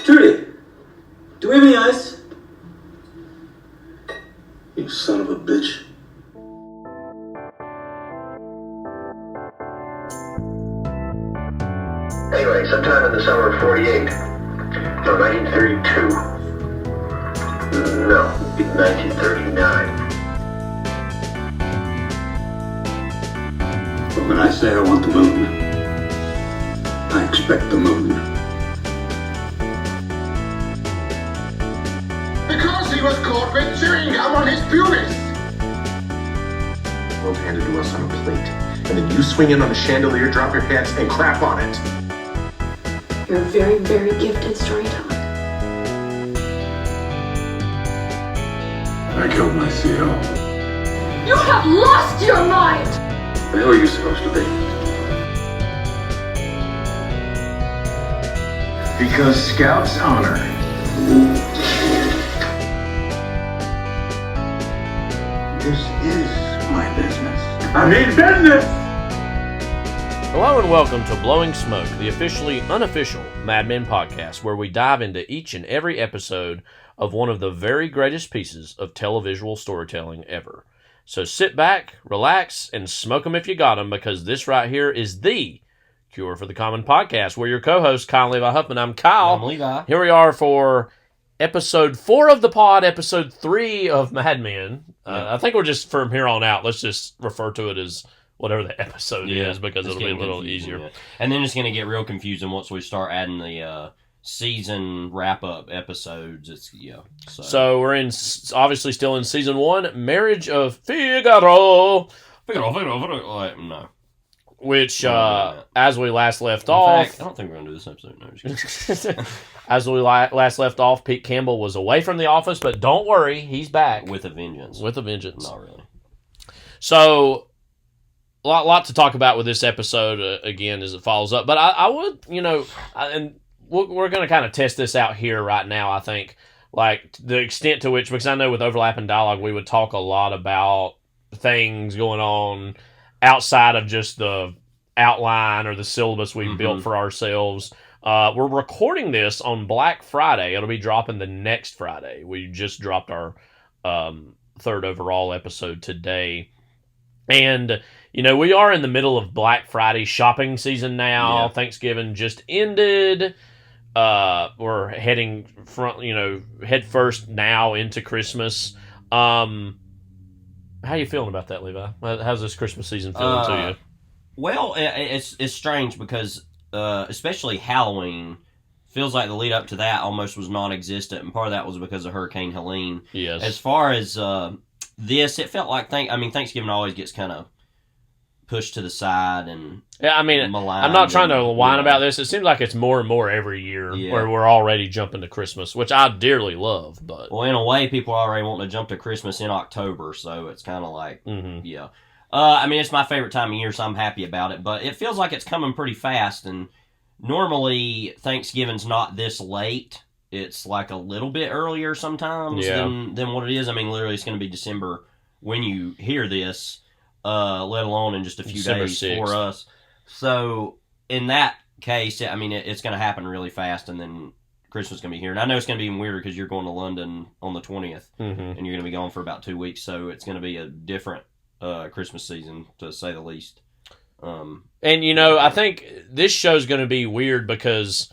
Security, do we have any ice? You son of a bitch. Anyway, sometime in the summer of 48, no, 1932. No, 1939. But when I say I want the moon, I expect the moon. Because he was caught with chewing gum on his pubis. World handed to us on a plate, and then you swing in on a chandelier, drop your pants, and crap on it. You're a very, very gifted storyteller. I killed my CO. You have lost your mind! Where the hell are you supposed to be? Because Scouts honor. This is my business. I mean business! Hello and welcome to Blowing Smoke, the officially unofficial Mad Men podcast, where we dive into each and every episode of one of the very greatest pieces of televisual storytelling ever. So sit back, relax, and smoke them if you got them, because this right here is the Cure for the Common podcast. We're your co-hosts, Kyle and Levi Huffman. I'm Kyle. I'm Levi. Here we are for episode 4 of the pod, episode 3 of Mad Men. I think we're just, from here on out, let's just refer to it as whatever the episode is, because it'll be a little easier. Yeah. And then it's going to get real confusing once we start adding the season wrap-up episodes. So we're in, obviously still in season 1, Marriage of Figaro. No. Which, as we last left In off... fact, I don't think we're going to do this episode. No, just kidding. As we last left off, Pete Campbell was away from the office, but don't worry, he's back. With a vengeance. With a vengeance. Not really. So, a lot to talk about with this episode, again, as it follows up. But I would, and we're going to kind of test this out here right now, I think. Like, the extent to which, because I know with overlapping dialogue, we would talk a lot about things going on outside of just the outline or the syllabus we've built for ourselves. We're recording this on Black Friday. It'll be dropping the next Friday. We just dropped our third overall episode today. And, we are in the middle of Black Friday shopping season now. Yeah. Thanksgiving just ended. We're heading head first now into Christmas. How you feeling about that, Levi? How's this Christmas season feeling to you? Well, it's strange because especially Halloween feels like the lead up to that almost was non-existent, and part of that was because of Hurricane Helene. Yes. As far as this, it felt like Thanksgiving always gets kind of pushed to the side and maligned. I'm not trying to whine about this. It seems like it's more and more every year where we're already jumping to Christmas, which I dearly love. But well, in a way, people are already wanting to jump to Christmas in October, so it's kind of like, it's my favorite time of year, so I'm happy about it. But it feels like it's coming pretty fast, and normally Thanksgiving's not this late. It's like a little bit earlier sometimes than what it is. Literally, it's going to be December when you hear this. Let alone in just a few December days 6th. for us. So, in that case, it's going to happen really fast, and then Christmas is going to be here. And I know it's going to be even weirder because you're going to London on the 20th, and you're going to be gone for about 2 weeks, so it's going to be a different Christmas season, to say the least. I think this show's going to be weird because...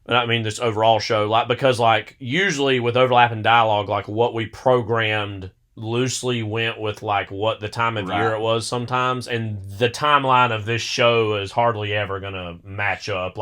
this overall show, because usually with overlapping dialogue, what we programmed loosely went with what the time of year it was sometimes, and the timeline of this show is hardly ever gonna match up.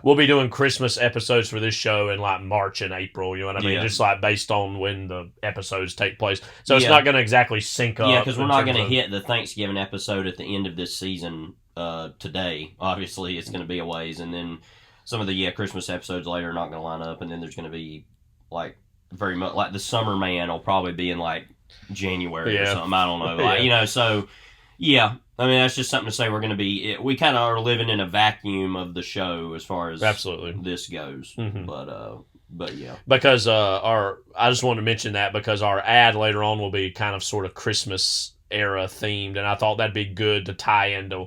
We'll be doing Christmas episodes for this show in March and April, you know what I mean? Just based on when the episodes take place. So it's not gonna exactly sync up. Yeah, because we're not gonna hit the Thanksgiving episode at the end of this season today. Obviously, it's gonna be a ways, and then some of the Christmas episodes later are not gonna line up, and then there's gonna be very much the Summer Man will probably be in January or something. I don't know. That's just something to say. We're going to be. We kind of are living in a vacuum of the show as far as this goes. But yeah, because I just wanted to mention that because our ad later on will be kind of sort of Christmas era themed, and I thought that'd be good to tie into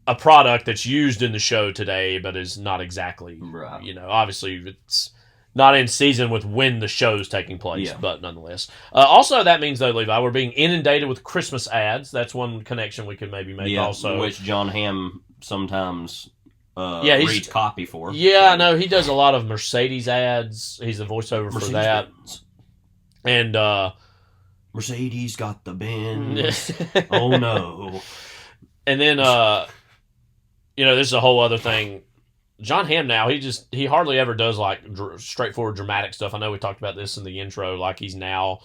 a product that's used in the show today, but is not exactly, Right. Obviously it's not in season with when the show's taking place, Yeah. but nonetheless. Also, that means, though, Levi, we're being inundated with Christmas ads. That's one connection we could maybe make also. Which John Hamm sometimes he's- reads copy for. Yeah, I know. He does a lot of Mercedes ads. He's the voiceover for that. Mercedes-Benz. And, Mercedes got the Benz. Oh, no. and then, this is a whole other thing. John Hamm now, he hardly ever does like straightforward dramatic stuff. I know we talked about this in the intro. Like he's now,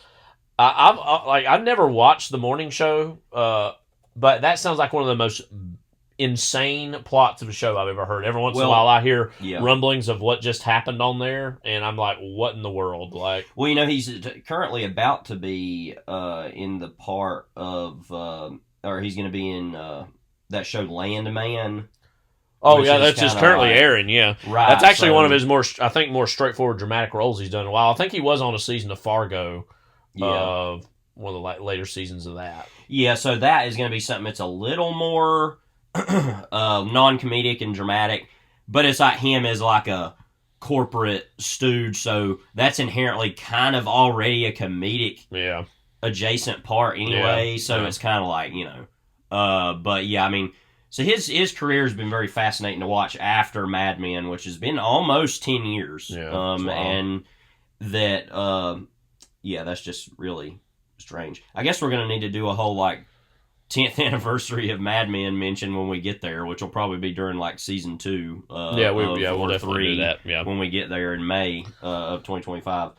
I've never watched the morning show, but that sounds like one of the most insane plots of a show I've ever heard. Every once in a while, I hear rumblings of what just happened on there, and I'm like, what in the world? Like, well, he's currently about to be in the part of, or he's going to be in that show Landman. Oh, yeah, that's just currently airing, yeah. Right. That's actually one of his more straightforward dramatic roles he's done in a while. I think he was on a season of Fargo, one of the later seasons of that. Yeah, so that is going to be something that's a little more non-comedic and dramatic, but it's like him as like a corporate stooge, so that's inherently kind of already a comedic adjacent part anyway, so it's kind of like, but yeah, I mean, so his career has been very fascinating to watch after Mad Men, which has been almost 10 years. Yeah, and that, that's just really strange. I guess we're going to need to do a whole, 10th anniversary of Mad Men mention when we get there, which will probably be during, season 2. We'll definitely do that, when we get there in May of 2025.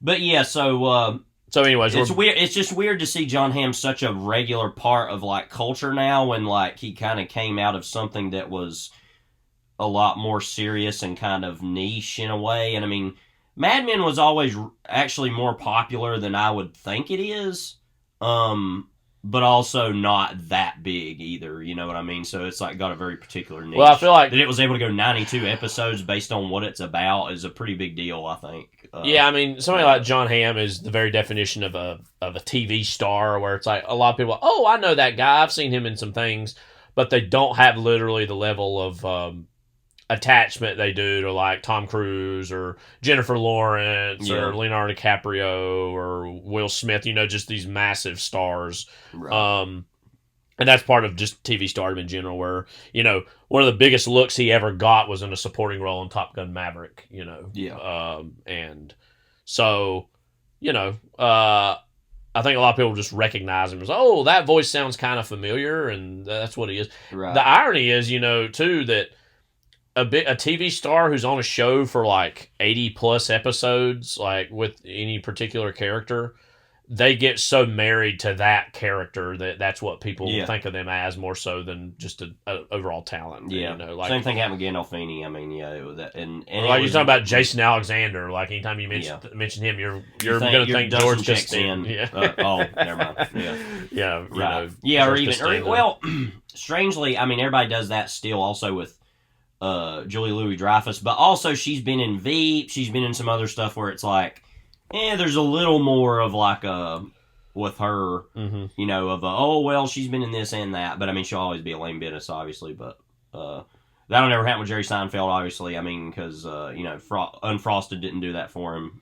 But, yeah, so anyways, it's weird. It's just weird to see John Hamm such a regular part of culture now, when he kind of came out of something that was a lot more serious and kind of niche in a way. And I mean, Mad Men was always actually more popular than I would think it is, but also not that big either. You know what I mean? So it's got a very particular niche. Well, I feel like that it was able to go 92 episodes based on what it's about is a pretty big deal, I think. I mean, somebody like John Hamm is the very definition of a TV star, where it's like a lot of people, oh, I know that guy, I've seen him in some things, but they don't have literally the level of attachment they do to Tom Cruise or Jennifer Lawrence or Leonardo DiCaprio or Will Smith, just these massive stars. Right. And that's part of just TV stardom in general, where, one of the biggest looks he ever got was in a supporting role in Top Gun Maverick, and so, I think a lot of people just recognize him as, oh, that voice sounds kind of familiar, and that's what he is. Right. The irony is, too, that a TV star who's on a show for 80 plus episodes, with any particular character, they get so married to that character that's what people think of them as, more so than just an overall talent. Yeah, same thing happened with Gandolfini. I mean, it was that, and you're talking about Jason Alexander. Anytime you mention him, you're going to think George Costanza. Yeah. Never mind. Yeah. Right. Or even strangely, I mean, everybody does that still. Also with Julie Louis-Dreyfus, but also she's been in Veep. She's been in some other stuff where it's there's a little more of with her, she's been in this and that. But I mean, she'll always be Elaine Bennis, obviously. But that'll never happen with Jerry Seinfeld, obviously. I mean, because Unfrosted didn't do that for him.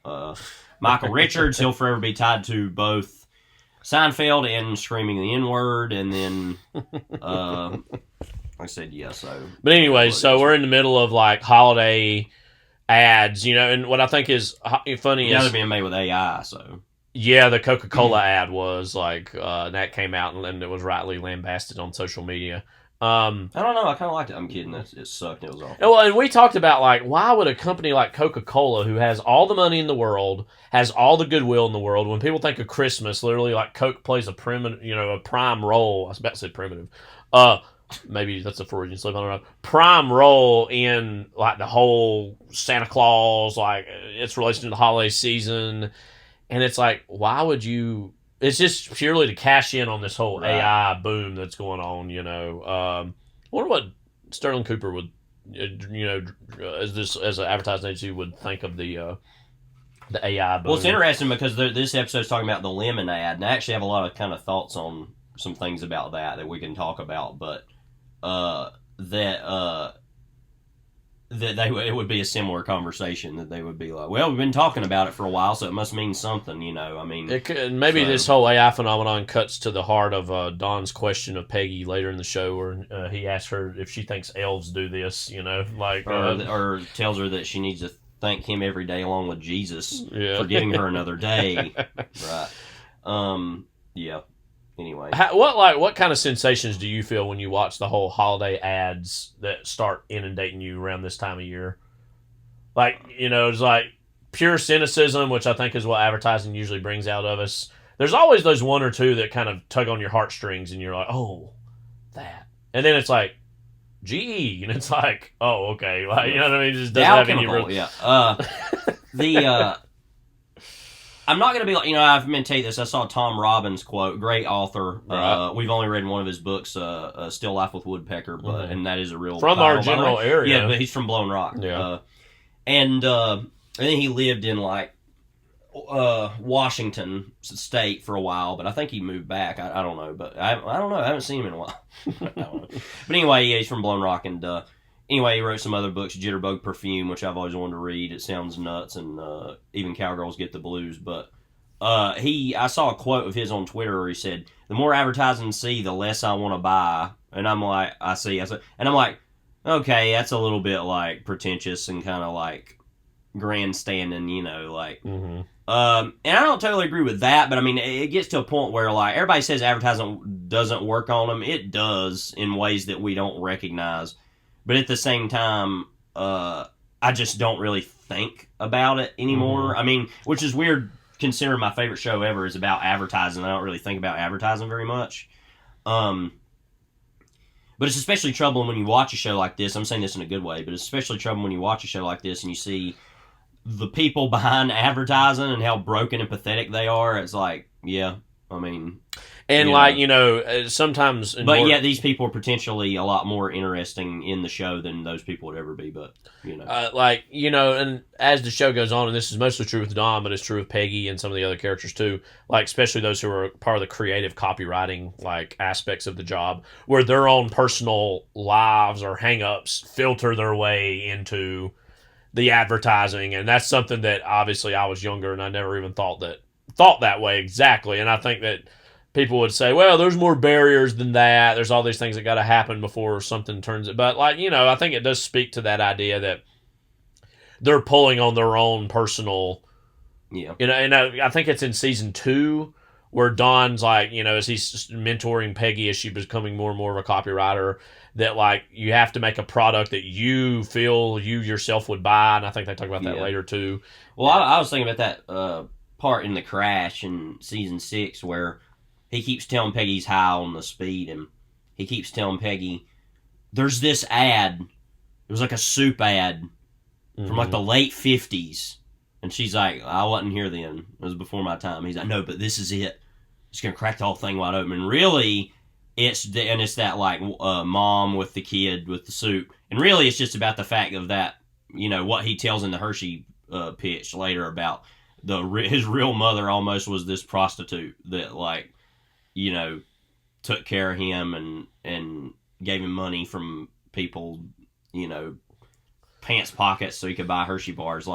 Michael Richards, he'll forever be tied to both Seinfeld and screaming the N-word, and then I said so. But anyway, so we're in the middle of holiday ads, and what I think is funny is they're being made with AI. So the Coca-Cola ad was that came out and it was rightly lambasted on social media. I don't know. I kind of liked it. I'm kidding. It sucked. It was awful. Well, and we talked about why would a company like Coca-Cola, who has all the money in the world, has all the goodwill in the world, when people think of Christmas, literally Coke plays a prime role. I was about to say primitive. Maybe that's a Freudian slip, I don't know. Prime role in the whole Santa Claus, its relation to the holiday season, and it's why would you? It's just purely to cash in on this whole AI boom that's going on. I wonder what Sterling Cooper would, as an advertising agency would think of the AI boom. Well, it's interesting because this episode's talking about the lemon ad, and I actually have a lot of kind of thoughts on some things about that we can talk about, but. it would be a similar conversation, that they would be like, well, we've been talking about it for a while, so it must mean something, I mean, it could, maybe this whole AI phenomenon cuts to the heart of Don's question of Peggy later in the show, where he asks her if she thinks elves do this, or tells her that she needs to thank him every day along with Jesus for giving her another day. Right. Yeah. Anyway. What kind of sensations do you feel when you watch the whole holiday ads that start inundating you around this time of year? It's like pure cynicism, which I think is what advertising usually brings out of us. There's always those one or two that kind of tug on your heartstrings, and you're like, oh, that. And then it's like, GE, and it's like, oh, okay. Like, you know what I mean? It just doesn't have any real... Yeah. I'm not going to be like, I've meant to take this. I saw Tom Robbins' quote, great author. Right. We've only read one of his books, Still Life with Woodpecker, and that is a real from title, our general area. Yeah, but he's from Blown Rock. Yeah. And then he lived in Washington State for a while, but I think he moved back. I don't know, but I don't know. I haven't seen him in a while. But anyway, yeah, he's from Blown Rock, and anyway, he wrote some other books, Jitterbug Perfume, which I've always wanted to read. It sounds nuts, and even Cowgirls Get the Blues. But I saw a quote of his on Twitter where he said, "The more advertising I see, the less I want to buy." And I'm like, I said, and I'm like, okay, that's a little bit like pretentious and kind of like grandstanding, Mm-hmm. And I don't totally agree with that, but I mean, it gets to a point where like everybody says advertising doesn't work on them. It does in ways that we don't recognize. But at the same time, I just don't really think about it anymore. Mm-hmm. I mean, which is weird considering my favorite show ever is about advertising. I don't really think about advertising very much. But it's especially troubling when you watch a show like this. I'm saying this in a good way, but it's especially troubling when you watch a show like this and you see the people behind advertising and how broken and pathetic they are. It's like, yeah, I mean... And sometimes... But yet these people are potentially a lot more interesting in the show than those people would ever be, but, and as the show goes on, and this is mostly true with Don, but it's true with Peggy and some of the other characters too, like, especially those who are part of the creative copywriting, like, aspects of the job, where their own personal lives or hang-ups filter their way into the advertising, and that's something that, obviously, I was younger, and I never even thought that way exactly, and I think that people would say, well, there's more barriers than that. There's all these things that got to happen before something turns it. But, I think it does speak to that idea that they're pulling on their own personal... Yeah. And I think it's in season 2 where Don's as he's mentoring Peggy as she's becoming more and more of a copywriter, that, you have to make a product that you feel you yourself would buy. And I think they talk about that later, too. Well, I was thinking about that part in The Crash in season 6 where... he keeps telling Peggy he's high on the speed, and he keeps telling Peggy, there's this ad. It was like a soup ad from like the late 50s. And she's like, I wasn't here then. It was before my time. He's like, no, but this is it. It's going to crack the whole thing wide open. And really, it's that like mom with the kid with the soup. And really, it's just about the fact of that, what he tells in the Hershey pitch later about his real mother almost was this prostitute that like, took care of him and gave him money from people, pants pockets so he could buy Hershey bars.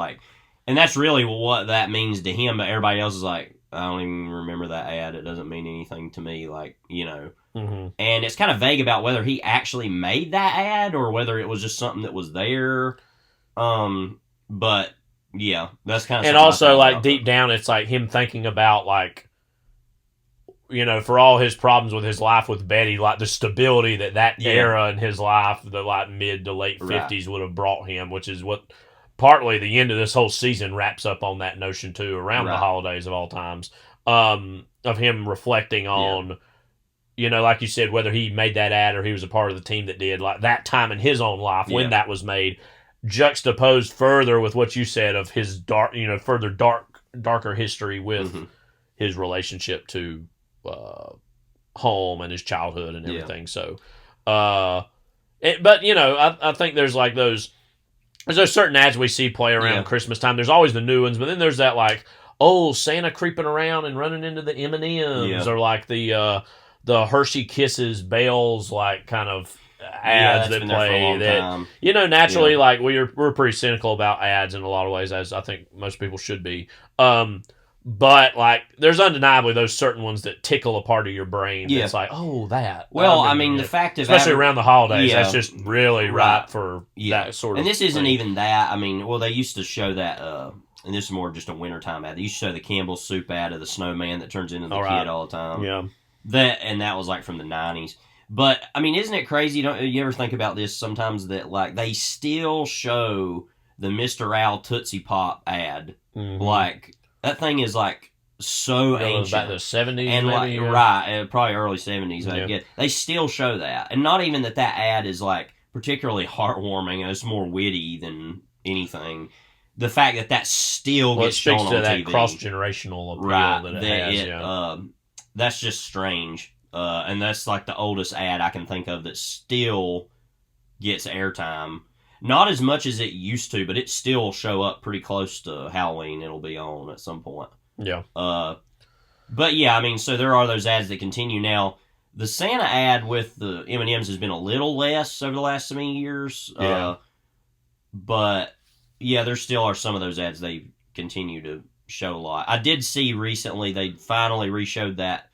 And that's really what that means to him, but everybody else is like, I don't even remember that ad. It doesn't mean anything to me, Mm-hmm. And it's kind of vague about whether he actually made that ad or whether it was just something that was there. But yeah, that's kind of... And also, deep down, it's him thinking about, for all his problems with his life with Betty, the stability that era in his life, the mid to late 50s would have brought him, which is what partly the end of this whole season wraps up on that notion too, around the holidays of all times, of him reflecting on, like you said, whether he made that ad or he was a part of the team that did, that time in his own life when that was made, juxtaposed further with what you said of his darker history with his relationship to home and his childhood and everything. So, I think there's those certain ads we see play around Christmas time. There's always the new ones, but then there's that Santa creeping around and running into the M&Ms, or the Hershey Kisses bells, kind of ads that's that been there for a play long that time. naturally Yeah. like we're pretty cynical about ads in a lot of ways, as I think most people should be. But like there's undeniably those certain ones that tickle a part of your brain. Yeah. That's like, oh, that. Well, I remember mean, the it. fact of especially around the holidays, Yeah. that's just really Right. ripe for Yeah. that sort of. And this isn't thing. even that. I mean, well, they used to show that, and this is more just a wintertime ad. They used to show the Campbell's soup ad of the snowman that turns into the kid all the time. Yeah. That was like from the 90s. But, I mean, isn't it crazy? Don't you ever think about this sometimes that, like, they still show the Mr. Owl Tootsie Pop ad. Mm-hmm. Like, that thing is, like, so ancient. Back in the 70s, and maybe, like yeah. right, probably early 70s. I Yeah. get they still show that, and not even that ad is like particularly heartwarming. And it's more witty than anything. The fact that still Well, it gets shown speaks on to that TV, cross generational appeal right? that it has. Yeah. That's just strange, and that's like the oldest ad I can think of that still gets airtime. Not as much as it used to, but it still will show up pretty close to Halloween. It'll be on at some point. Yeah. But yeah, I mean, so there are those ads that continue now. The Santa ad with the M&Ms has been a little less over the last so many years. Yeah. But yeah, there still are some of those ads they continue to show a lot. I did see recently they finally reshowed that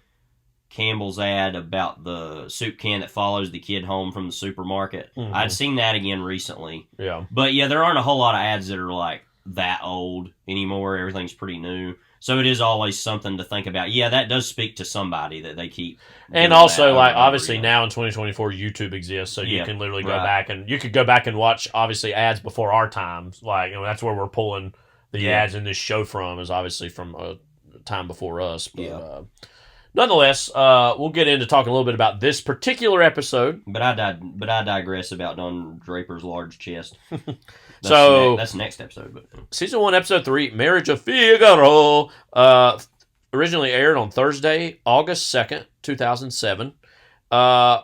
Campbell's ad about the soup can that follows the kid home from the supermarket. Mm-hmm. I'd seen that again recently. Yeah. But yeah, there aren't a whole lot of ads that are like that old anymore. Everything's pretty new. So it is always something to think about. Yeah, that does speak to somebody that they keep. And also, like, obviously now in 2024, YouTube exists, so you Yeah, can literally go right. back and you could go back and watch, obviously, ads before our times. Like, that's where we're pulling the ads in this show from, is obviously from a time before us. But, nonetheless, we'll get into talking a little bit about this particular episode. But I digress about Don Draper's large chest. That's next episode. But Season 1, Episode 3, Marriage of Figaro, originally aired on Thursday, August 2nd, 2007.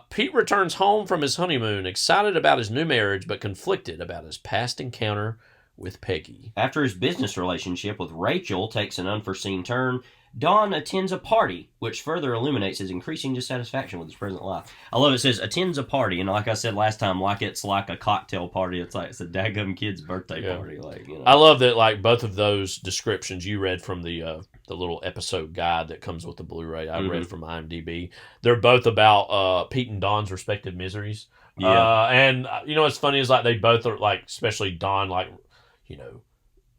Pete returns home from his honeymoon, excited about his new marriage, but conflicted about his past encounter with Peggy. after his business relationship with Rachel takes an unforeseen turn, Don attends a party, which further illuminates his increasing dissatisfaction with his present life. I love it says attends a party, and like I said last time, like it's like a cocktail party. It's like it's a daggum kid's birthday party. Like, you know. I love that, like, both of those descriptions you read from the little episode guide that comes with the Blu-ray. I read from IMDb. They're both about Pete and Don's respective miseries. Yeah. And you know what's funny is like they both are like, especially Don, like, you know,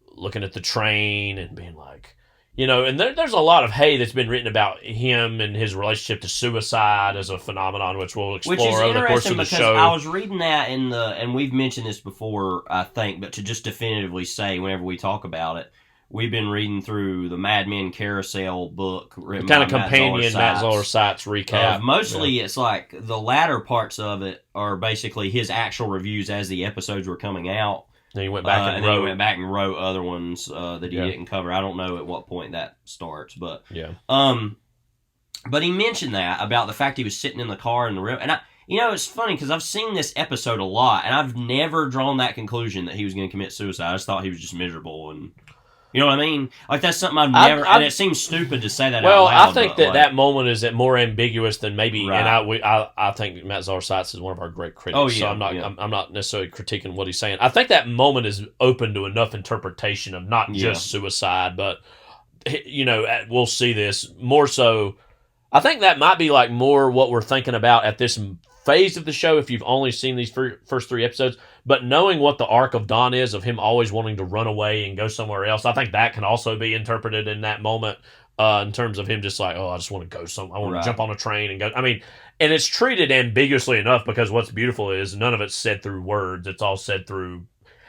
looking at the train and being like, you know, and there's a lot of that's been written about him and his relationship to suicide as a phenomenon, which we'll explore over the course of the show. I was reading that and we've mentioned this before, I think, but to just definitively say, whenever we talk about it, we've been reading through the Mad Men Carousel book, written kind of by companion Matt Zoller Seitz recap. Mostly, it's like the latter parts of it are basically his actual reviews as the episodes were coming out. Then he went back and then he went back and wrote other ones that he didn't cover. I don't know at what point that starts, but but he mentioned that about the fact he was sitting in the car in the river, and it's funny because I've seen this episode a lot, and I've never drawn that conclusion that he was going to commit suicide. I just thought he was just miserable, and you know what I mean? Like, that's something I've never. And it seems stupid to say that. Well, out loud, I think that moment is more ambiguous than maybe, Right. and I think Matt Zoller Seitz is one of our great critics. Oh, yeah, so I'm not necessarily critiquing what he's saying. I think that moment is open to enough interpretation of not just suicide, but you know, we'll see this more so. I think that might be like more what we're thinking about at this phase of the show if you've only seen these first 3 episodes. But knowing what the arc of Don is, of him always wanting to run away and go somewhere else, I think that can also be interpreted in that moment in terms of him just like, I just want to go I want to jump on a train and go. I mean, and it's treated ambiguously enough because what's beautiful is none of it's said through words. It's all said through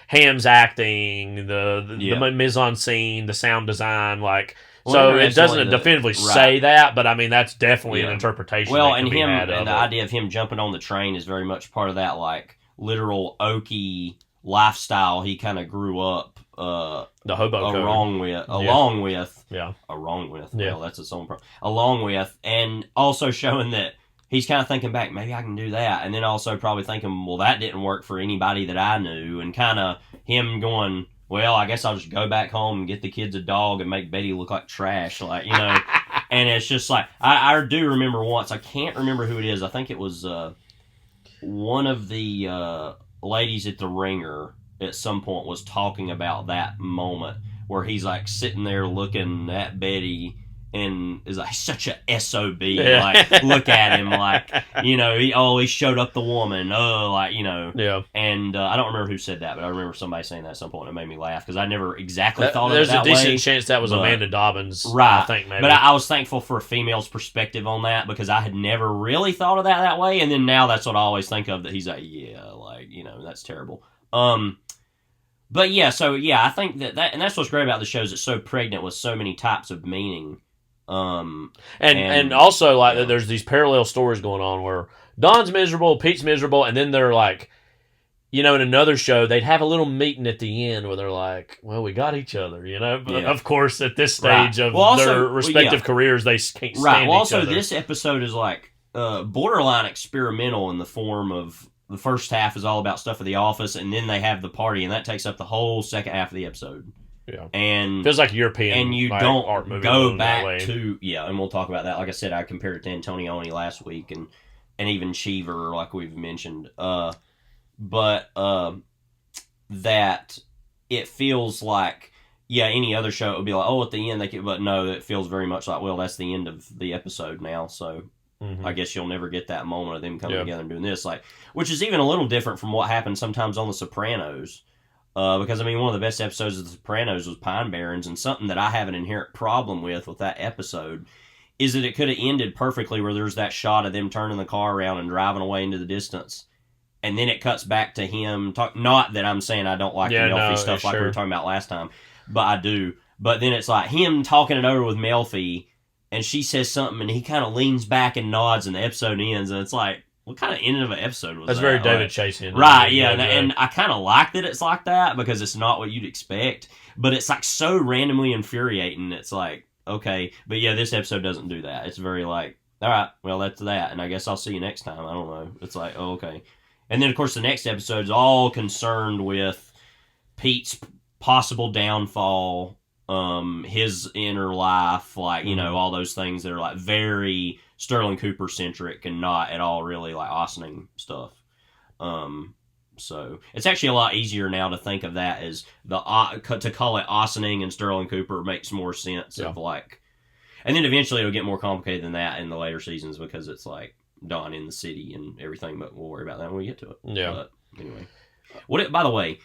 Ham's acting, the mise-en-scene, the sound design, like... So it doesn't definitively say that, but I mean that's definitely an interpretation. Well, that can and be him had and the idea of him jumping on the train is very much part of that, like, literal oaky lifestyle he kind of grew up the hobo along with. Yeah. Well, that's its own problem. Along with, and also showing that he's kind of thinking back, maybe I can do that, and then also probably thinking, well, that didn't work for anybody that I knew, and kind of him going, well, I guess I'll just go back home and get the kids a dog and make Betty look like trash, like, you know. And it's just like, I do remember once, I can't remember who it is, I think it was one of the ladies at the Ringer at some point was talking about that moment where he's like sitting there looking at Betty and is like such a SOB. Yeah. Like, look at him, like, you know, he showed up the woman. Like, you know. Yeah. And I don't remember who said that, but I remember somebody saying that at some point. And it made me laugh because I never exactly thought of it that way. There's a decent chance that was Amanda Dobbins, right? I think maybe. But I was thankful for a female's perspective on that because I had never really thought of that way. And then now that's what I always think of. That he's like, yeah, like, you know, that's terrible. But yeah, so yeah, I think that and that's what's great about the show is it's so pregnant with so many types of meaning. And also like there's these parallel stories going on where Don's miserable, Pete's miserable, and then they're like, you know, in another show they'd have a little meeting at the end where they're like, well, we got each other, you know. But of course, at this stage of their respective careers, they can't stand each other. Also, this episode is like borderline experimental in the form of the first half is all about stuff at the office, and then they have the party, and that takes up the whole second half of the episode. Yeah, and feels like European, and you like, don't art movie go back to and we'll talk about that. Like I said, I compared it to Antonioni last week, and even Cheever, like we've mentioned. But that it feels like any other show it would be like, oh, at the end they could, but no, it feels very much like, well, that's the end of the episode now, so I guess you'll never get that moment of them coming together and doing this, like, which is even a little different from what happens sometimes on The Sopranos. Because, I mean, one of the best episodes of The Sopranos was Pine Barrens, and something that I have an inherent problem with that episode is that it could have ended perfectly where there's that shot of them turning the car around and driving away into the distance, and then it cuts back to him not that I'm saying I don't like the Melfi stuff like we were talking about last time, but I do. But then it's like him talking it over with Melfi, and she says something, and he kind of leans back and nods, and the episode ends, and it's like, what kind of ending of an episode was that? That's very David Chase. Right, yeah. And I kind of like that it's like that because it's not what you'd expect. But it's like so randomly infuriating. It's like, okay. But yeah, this episode doesn't do that. It's very like, all right, well, that's that. And I guess I'll see you next time. I don't know. It's like, oh, okay. And then, of course, the next episode's all concerned with Pete's possible downfall, his inner life, like, you know, all those things that are like very Sterling Cooper centric and not at all really like Ossining stuff. So it's actually a lot easier now to think of that as to call it Ossining and Sterling Cooper makes more sense of like, and then eventually it'll get more complicated than that in the later seasons because it's like Don in the city and everything, but we'll worry about that when we get to it. Yeah. But anyway, by the way,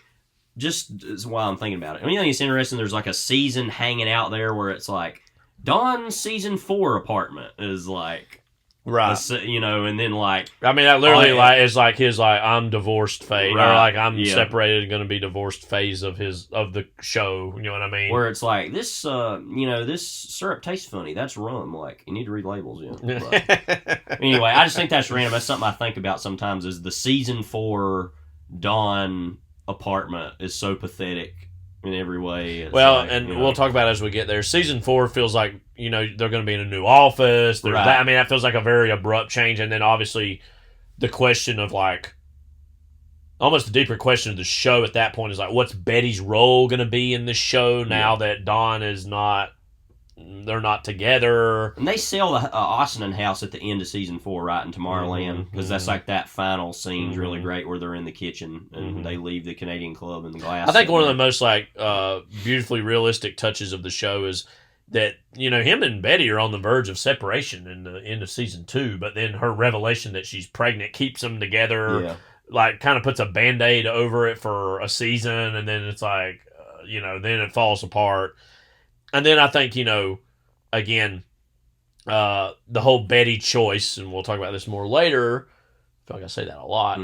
just while I'm thinking about it, I mean, I think it's interesting. There's like a season hanging out there where it's like Don's season 4 apartment is like, right, you know, and then like, I mean, that literally like is like his like I'm divorced phase, right, or like I'm separated and going to be divorced phase of the show. You know what I mean? Where it's like this, you know, this syrup tastes funny. That's rum. Like you need to read labels. Yeah. But anyway, I just think that's random. That's something I think about sometimes. Is the season 4 Don apartment is so pathetic in every way. It's well, like, and we'll talk about it as we get there. Season 4 feels like, you know, they're going to be in a new office. Right. I mean, that feels like a very abrupt change. And then obviously the question of like, almost a deeper question of the show at that point is like, what's Betty's role going to be in the show now that Don is not, they're not together. And they sell the Ossining house at the end of season 4, right, in Tomorrowland, because that's like that final scene's really great where they're in the kitchen and they leave the Canadian Club in the glass. I think one of the most like beautifully realistic touches of the show is that, you know, him and Betty are on the verge of separation in the end of season 2, but then her revelation that she's pregnant keeps them together, like kind of puts a Band-Aid over it for a season, and then it's like, you know, then it falls apart. And then I think, you know, again, the whole Betty choice, and we'll talk about this more later, I feel like I say that a lot,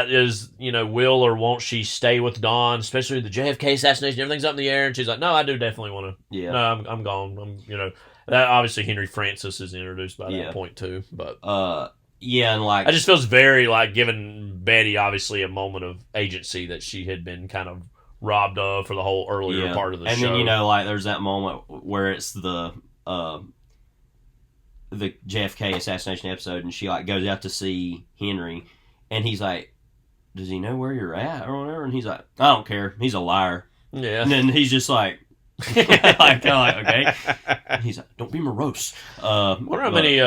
is, you know, will or won't she stay with Don, especially the JFK assassination, everything's up in the air, and she's like, no, I do definitely want to, no, I'm gone, you know, that obviously Henry Francis is introduced by that point too, but, and like, it just feels very like giving Betty obviously a moment of agency that she had been kind of robbed of for the whole earlier part of the show. And then, you know, like there's that moment where it's the JFK assassination episode, and she like goes out to see Henry, and he's like, does he know where you're at or whatever? And he's like, I don't care, he's a liar. Yeah. And then he's just like, like, kind of like, okay. And he's like, don't be morose. Wonder how many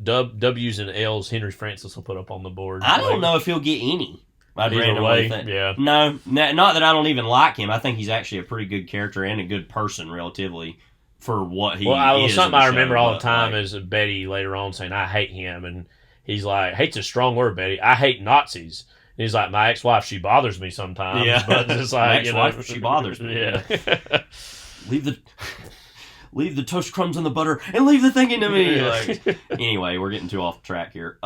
W's and L's Henry Francis will put up on the board. I don't know if he'll get any. I'd Either randomly way, think. yeah. No, not that I don't even like him. I think he's actually a pretty good character and a good person, relatively, for what he is. Something in the I remember show, all the but, time like, is Betty later on saying, I hate him. And he's like, hate's a strong word, Betty. I hate Nazis. And he's like, my ex-wife, she bothers me sometimes. Yeah. But it's My like, ex-wife, she bothers me. Yeah. Leave the toast crumbs in the butter and leave the thing into me. Yeah. Like, anyway, we're getting too off track here.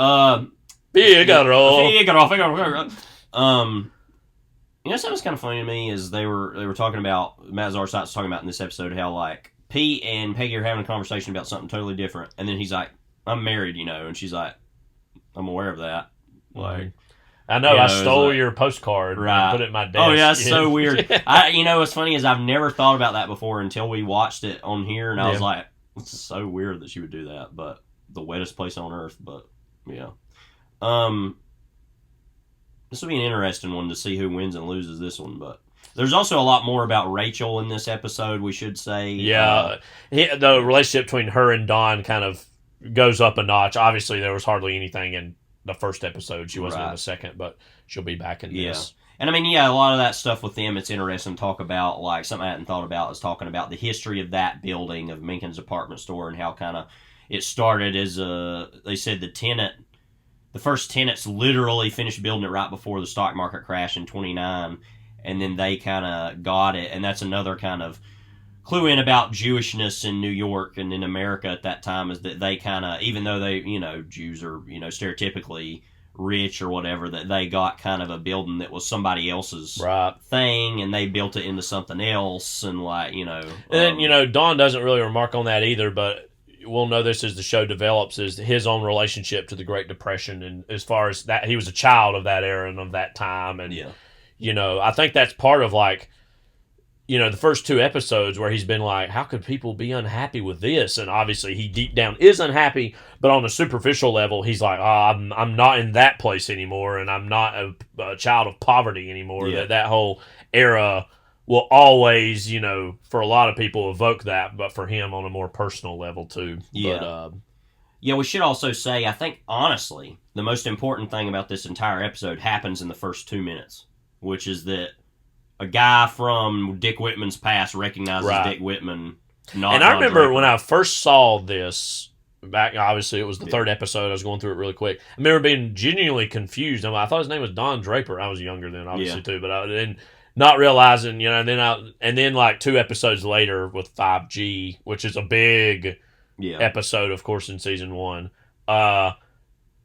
Figaro. You know, something's kind of funny to me is they were talking about, Matt Zarsat's talking about in this episode how, like, Pete and Peggy are having a conversation about something totally different, and then he's like, I'm married, you know, and she's like, I'm aware of that. Like, I know, I stole like, your postcard right. and put it in my desk. Oh, yeah, it's so weird. You know, what's funny is I've never thought about that before until we watched it on here, and I was like, it's so weird that she would do that, but the wettest place on earth, but, yeah. This will be an interesting one to see who wins and loses this one, but there's also a lot more about Rachel in this episode, we should say. Yeah, the relationship between her and Dawn kind of goes up a notch. Obviously, there was hardly anything in the first episode. She wasn't in the second, but she'll be back in this. And I mean, a lot of that stuff with them, it's interesting to talk about. Like, something I hadn't thought about is talking about the history of that building, of Minkin's department store, and how kind of it started as they said the first tenants literally finished building it right before the stock market crash in 29, and then they kind of got it. And that's another kind of clue in about Jewishness in New York and in America at that time, is that they kind of, even though they, you know, Jews are, you know, stereotypically rich or whatever, that they got kind of a building that was somebody else's thing, and they built it into something else, and like, you know. And then, you know, Dawn doesn't really remark on that either, but we'll know this as the show develops, is his own relationship to the Great Depression, and as far as that, he was a child of that era and of that time, and you know, I think that's part of, like, you know, the first two episodes where he's been like, how could people be unhappy with this? And obviously he deep down is unhappy, but on a superficial level, he's like, I'm not in that place anymore, and I'm not a child of poverty anymore. Yeah. That whole era will always, you know, for a lot of people evoke that, but for him on a more personal level too. Yeah. But, we should also say, I think, honestly, the most important thing about this entire episode happens in the first 2 minutes, which is that a guy from Dick Whitman's past recognizes Dick Whitman. And I remember when I first saw this, back, obviously it was the third episode, I was going through it really quick. I remember being genuinely confused. I thought his name was Don Draper. I was younger then, obviously, too, but I didn't. Not realizing, you know, and then like 2 episodes later with 5G, which is a big episode, of course, in season 1.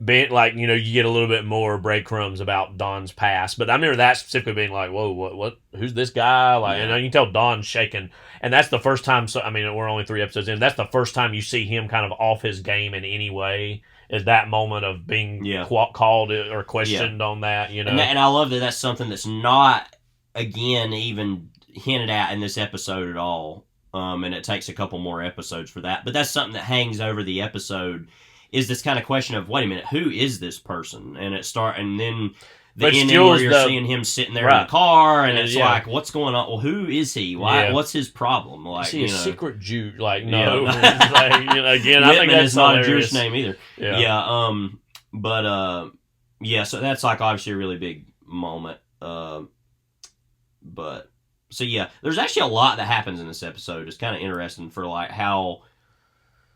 Being like, you know, you get a little bit more breadcrumbs about Don's past, but I remember that specifically being like, whoa, what? Who's this guy? Like, and you can tell Don's shaking, and that's the first time. So I mean, we're only 3 episodes in. That's the first time you see him kind of off his game in any way. Is that moment of being called or questioned on that? You know, and I love that that's something that's not, again, even hinted at in this episode at all, and it takes a couple more episodes for that. But that's something that hangs over the episode, is this kind of question of, wait a minute, who is this person? And then the ending where you're seeing him sitting there in the car, and it's like, what's going on? Well, who is he? Why? What's his problem? Like, is he a secret Jew? Like, no. Like, you know, again, I think that's not hilarious. a Jewish name either. So that's like obviously a really big moment. But so there's actually a lot that happens in this episode. It's kind of interesting for like how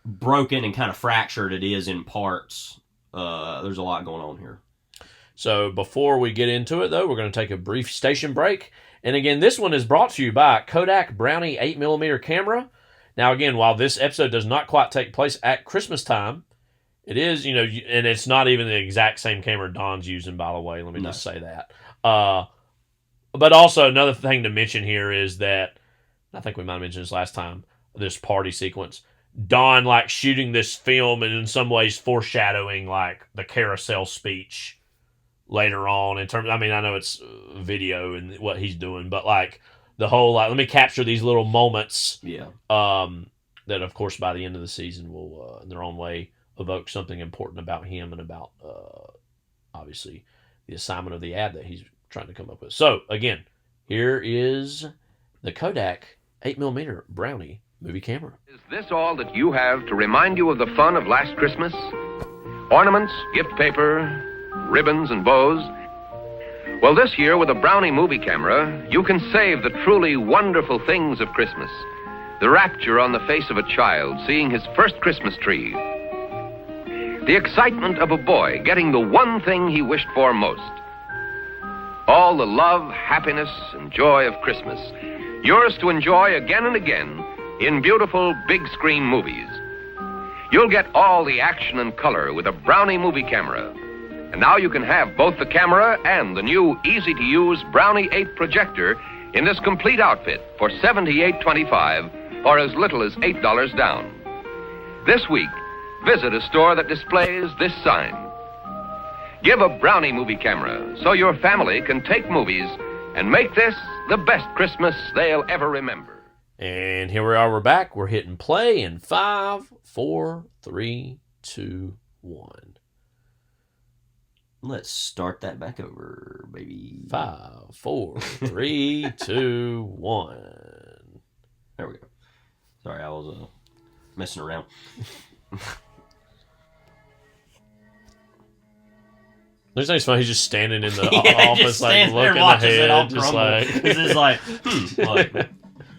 broken and kind of fractured it is in parts. There's a lot going on here. So before we get into it, though, we're going to take a brief station break. And again, this one is brought to you by Kodak Brownie 8mm camera. Now, again, while this episode does not quite take place at Christmas time, it is, you know, and it's not even the exact same camera Don's using, by the way. Let me just say that. But also, another thing to mention here is that, I think we might have mentioned this last time, this party sequence. Don, like, shooting this film and in some ways foreshadowing, like, the carousel speech later on in terms, I mean, I know it's video and what he's doing, but, like, the whole, like, let me capture these little moments that, of course, by the end of the season will, in their own way, evoke something important about him and about, obviously, the assignment of the ad that he's trying to come up with. So, again, here is the Kodak 8mm Brownie movie camera. Is this all that you have to remind you of the fun of last Christmas? Ornaments, gift paper, ribbons, and bows. Well, this year, with a Brownie movie camera, you can save the truly wonderful things of Christmas. The rapture on the face of a child seeing his first Christmas tree. The excitement of a boy getting the one thing he wished for most. All the love, happiness, and joy of Christmas. Yours to enjoy again and again in beautiful big screen movies. You'll get all the action and color with a Brownie movie camera. And now you can have both the camera and the new easy-to-use Brownie 8 projector in this complete outfit for $78.25 or as little as $8 down. This week, visit a store that displays this sign. Give a Brownie movie camera so your family can take movies and make this the best Christmas they'll ever remember. And here we are, we're back. We're hitting play in 5, 4, 3, 2, 1. Let's start that back over, baby. 5, 4, 3, 2, 1. There we go. Sorry, I was messing around. There's no funny. He's just standing in the Yeah, office, just like stands there looking watches it all ahead, just crumble. like This is like, like,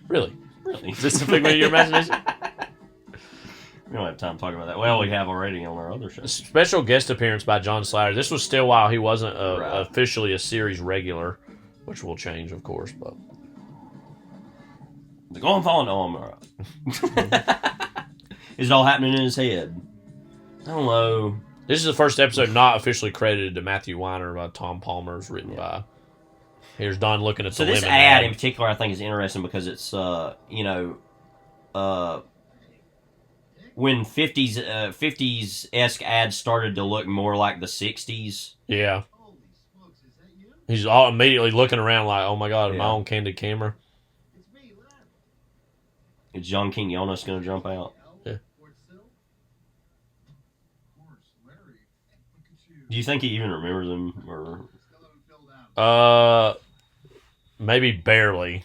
really. really? Is this a figment of your imagination? We don't have time to talk about that. Well, we have already on our other show. Special guest appearance by John Slater. This was still while he wasn't Right. officially a series regular, which will change, of course. But The going falling on him. Is it all happening in his head? I don't know. this is the first episode not officially credited to Matthew Weiner by Tom Palmer. It's written by. Here's Don looking at So the this lemon ad in particular, I think, is interesting because it's, when 50s-esque ads started to look more like the 60s. Yeah. He's all immediately looking around like, oh my God, am I Yeah. on candid camera? Is John Quinones going to jump out? Yeah. Do you think he even remembers him? Or Maybe barely.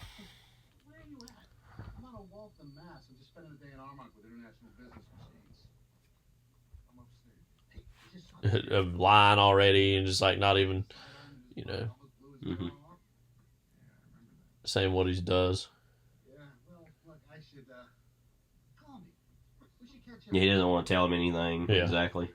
A line already and just like not even, Mhm. saying what he does. Yeah, he doesn't want to tell him anything. Yeah. Exactly.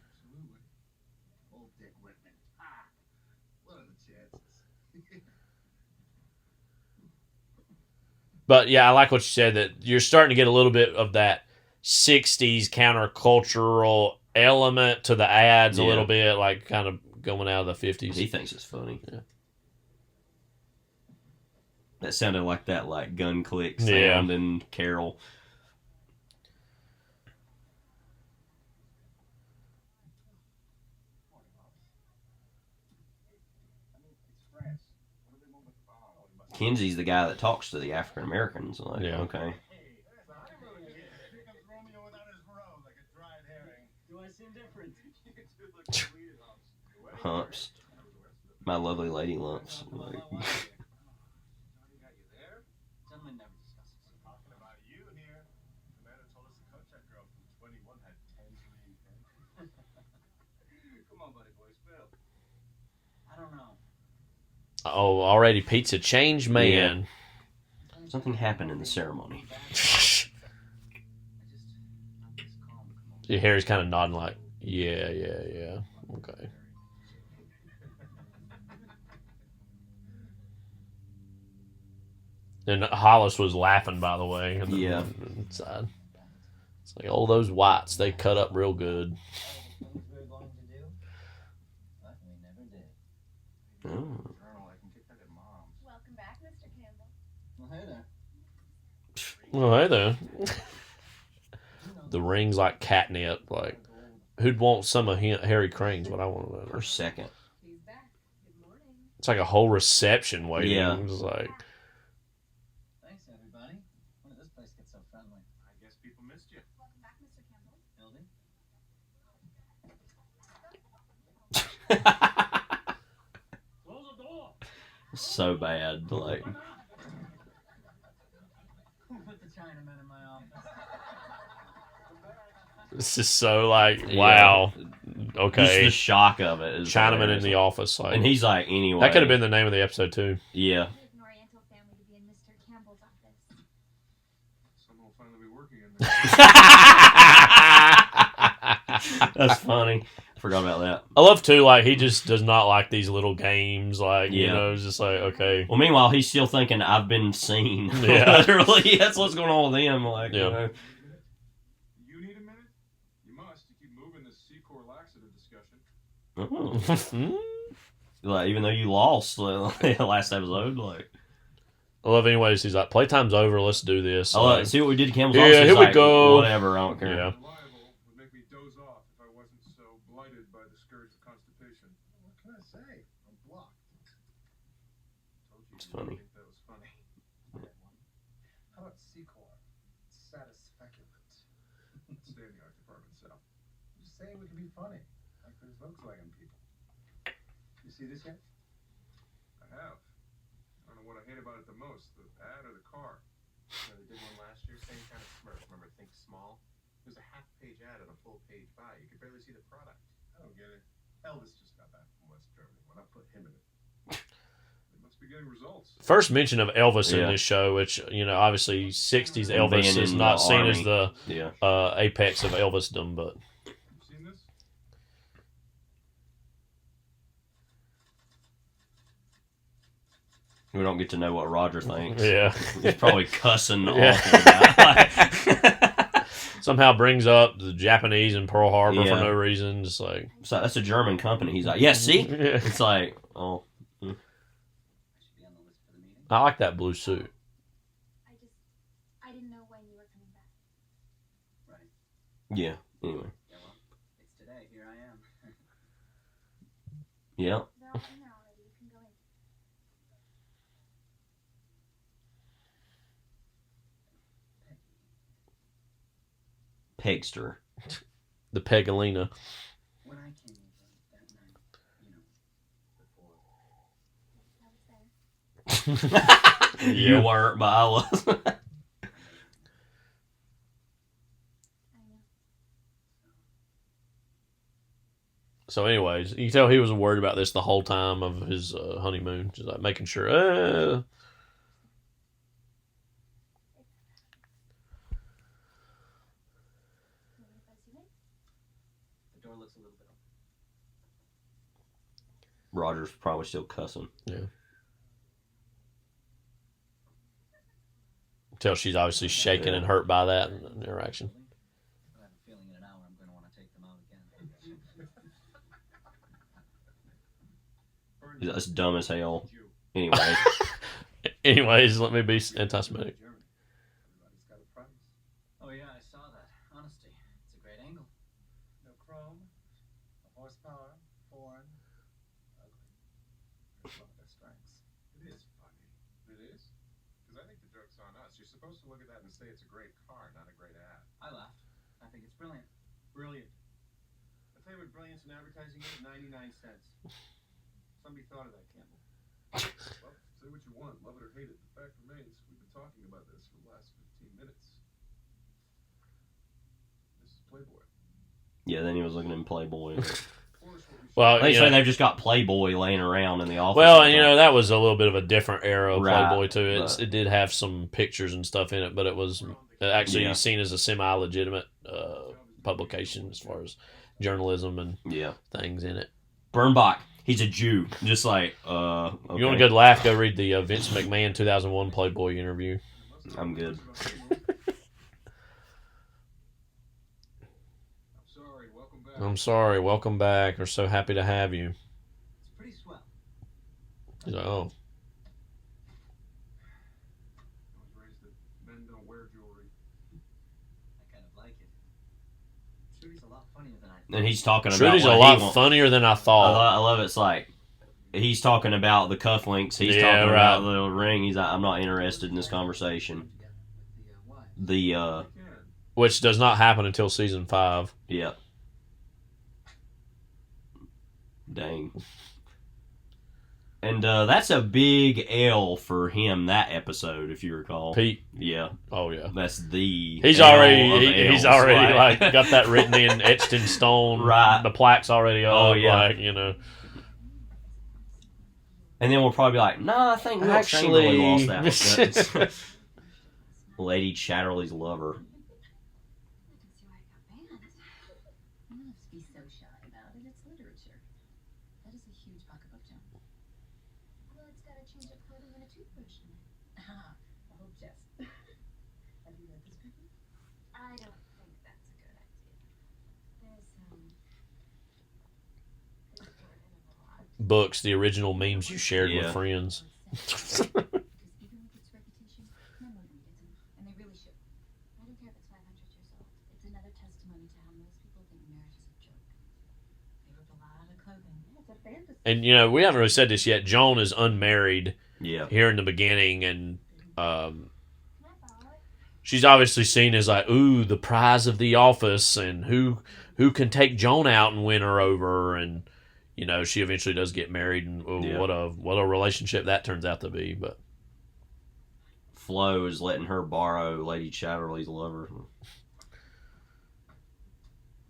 But yeah, I like what you said that you're starting to get a little bit of that 60s countercultural element to the ads a Yeah. little bit, like kind of going out of the 50s. He thinks it's funny. Yeah. That sounded like that gun click sound Yeah. in Carol. Kenzie's the guy that talks to the African Americans. Yeah. Okay. Humps. My lovely lady lumps. Oh, already pizza change, man. Something happened in the ceremony. See, Harry's kind of nodding like, yeah, okay. And Hollis was laughing, by the way. Yeah. Inside. It's like, oh, those whites, they cut up real good. Oh. Welcome back, Mr. Campbell. Oh, hey there. The ring's like catnip. Like, who'd want some of Harry Crane's? What I want to know. For a second. He's back. Good morning. It's like a whole reception waiting. Yeah. It's like, Thanks, everybody. When did this place get so friendly? I guess people missed you. Welcome back, Mr. Campbell. Building? Close the door. So bad. Like, Who put the Chinaman in my office? this is so like, wow. okay. Just the shock of it. Chinaman in the office. Like, and he's like, anyway. That could have been the name of the episode, too. Yeah. An Oriental family to be in Mr. Campbell's office. Someone will finally be working in there. That's funny. I forgot about that. I love, too, like, he just does not like these little games. Like, you Yeah. know, it's just like, okay. Well, meanwhile, he's still thinking, I've been seen. Yeah. Literally, that's what's going on with him. Like, Yeah. you know. You need a minute? You must to keep moving this C-core laxative discussion. Like, even though you lost the last episode, like. I love anyways. He's like, playtime's over. Let's do this. I love, see what we did to Campbell's Yeah, office? here He's we like, go. Whatever, I don't care. Yeah. Reliable would make me doze off if I wasn't so blighted by the scourge of constipation. What can I say? I'm blocked. Told you It's you funny. didn't think that was funny. How about C-Core? Satisfaculent. Stay in the art department, Sal. I'm just saying we can be funny, like those Volkswagen people. You see this yet? I have. I don't know what I hate about it the most, the ad or the car. You know, they did one last year, same kind of Smurf. Remember, think small? It was a half-page ad and a full-page buy. You could barely see the product. I don't get it. Elvis just got back from West Germany. Why not put him in it? They must be getting results. First mention of Elvis in Yeah. this show, which, you know, obviously 60s And Elvis being is in not the seen army. as the Yeah. apex of Elvisdom, but You seen this? We don't get to know what Roger thinks. yeah. He's probably cussing Yeah. awful about it. Somehow brings up the Japanese and Pearl Harbor Yeah. for no reason. Just like, So that's a German company. He's like, yeah, see? Yeah. It's like, oh, I should be on the list for the meeting. I like that blue suit. I didn't know when you were coming back. Right. yeah. Anyway. Yeah, well, it's today. Here I am. Yeah. They're all in there already. You can go in. Pegster. The Pegalina. When I came over that night, you know, before. I was there. You weren't, but I was. I know. So, anyways, you can tell he was worried about this the whole time of his honeymoon. Just like making sure, The door looks a little bit open. Roger's probably still cussing. tell she's obviously shaken and hurt by that interaction. I have a feeling in an hour I'm going to want to take them out again. That's dumb as hell. Anyway. Anyways, let me be anti-Semitic. Everybody's got a price. Oh yeah, I saw that. Honesty. It's a great angle. No chrome, no horsepower, foreign, ugly. That's one of their strengths. It is funny. It is? Because I think the joke's on us. You're supposed to look at that and say it's a great car, not a great ad. I laughed. I think it's brilliant. Brilliant. I tell you what brilliance in advertising is, 99 cents. Somebody thought of that, Campbell. Well, say what you want, love it or hate it. The fact remains, we've been talking about this for the last 15 minutes. This is Playboy. Yeah, then he was looking in Playboy. Well, They you say know, they've just got Playboy laying around in the office. well, and you know that was a little bit of a different era of Right, Playboy too. but- It did have some pictures and stuff in it, but it was actually Yeah. seen as a semi-legitimate publication as far as journalism and Yeah. things in it. Bernbach, he's a Jew. Just like, okay. You want a good laugh? Go read the Vince McMahon 2001 Playboy interview. I'm good. I'm sorry, welcome back. We're so happy to have you. It's pretty swell. He's like, oh, I was raised that men don't wear jewelry. I kind of like it. Trudy's a lot funnier than I thought. And he's talking about Trudy's what a he lot wants. funnier than I I thought. love it. It's like he's talking about the cufflinks. He's Yeah, talking right. about the ring. He's like, I'm not interested in this conversation. With the wives. The Which does not happen until season 5. yeah. And that's a big L for him, that episode, if you recall. Pete. Yeah. Oh yeah. That's the He's L already of he's Ls, already right? like got that written in, etched in stone. Right. The plaque's already up. Oh, yeah. Like, you know. And then we'll probably be like, nah, I think Will Chamberlain lost that one. Lady Chatterley's lover. Be so shy about it. It's literature. That is a huge pocketbook, Joan. Well, it's got a change of clothing and a toothbrush in it. Ah, oh, Jess. Have you read this, Peggy? I don't think that's a good idea. There's Books, the original memes you shared with Yeah. friends. because even with its reputation, no one reads them, and they really should. I don't care if it's 500 years old. It's another testimony to how most people think marriage is a joke. They rip a lot of clothing. Yeah, it's a fantasy. And you know, we haven't really said this yet. Joan is unmarried Yeah. here in the beginning, and she's obviously seen as like, ooh, the prize of the office, and who can take Joan out and win her over, and you know, she eventually does get married, and Yeah. what a relationship that turns out to be. But Flo is letting her borrow Lady Chatterley's lover.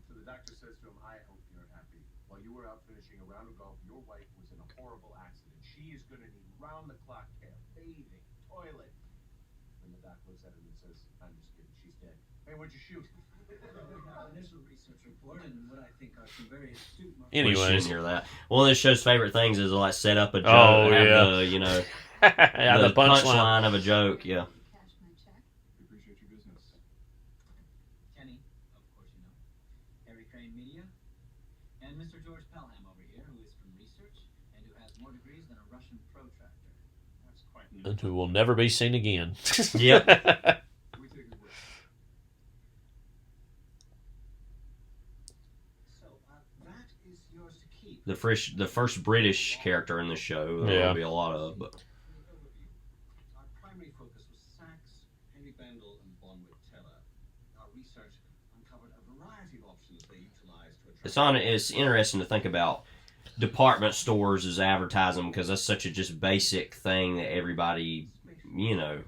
So the doctor says to him, I hope you're happy. While you were out finishing a round of golf, your wife was in a horrible accident. She is going to need round-the-clock care, bathing, toilet. And the doc looks at him and says, I'm just kidding, she's dead. Hey, what'd you shoot? Initial research report and what I think are some very astute. We anyways, shouldn't hear that. One of this show's favorite things is like set up a joke, Oh, have yeah. the, you know, yeah, the the punchline. punchline of a joke. Yeah. Cash my check. We appreciate your business. Kenny, of course you know. Harry Crane Media. And Mr. George Pelham over here, who is from research and who has more degrees than a Russian protractor. That's quite And who will never be seen again. Yep. We take his word. So, that is yours to keep. The first British character in the show. There Yeah. will be a lot of, but Our primary focus was Sachs, Henry Bendel, and Bonwit Teller. Our research uncovered a variety of options they utilized to attract. it's interesting to think about department stores as advertising, because that's such a just basic thing that everybody, you know,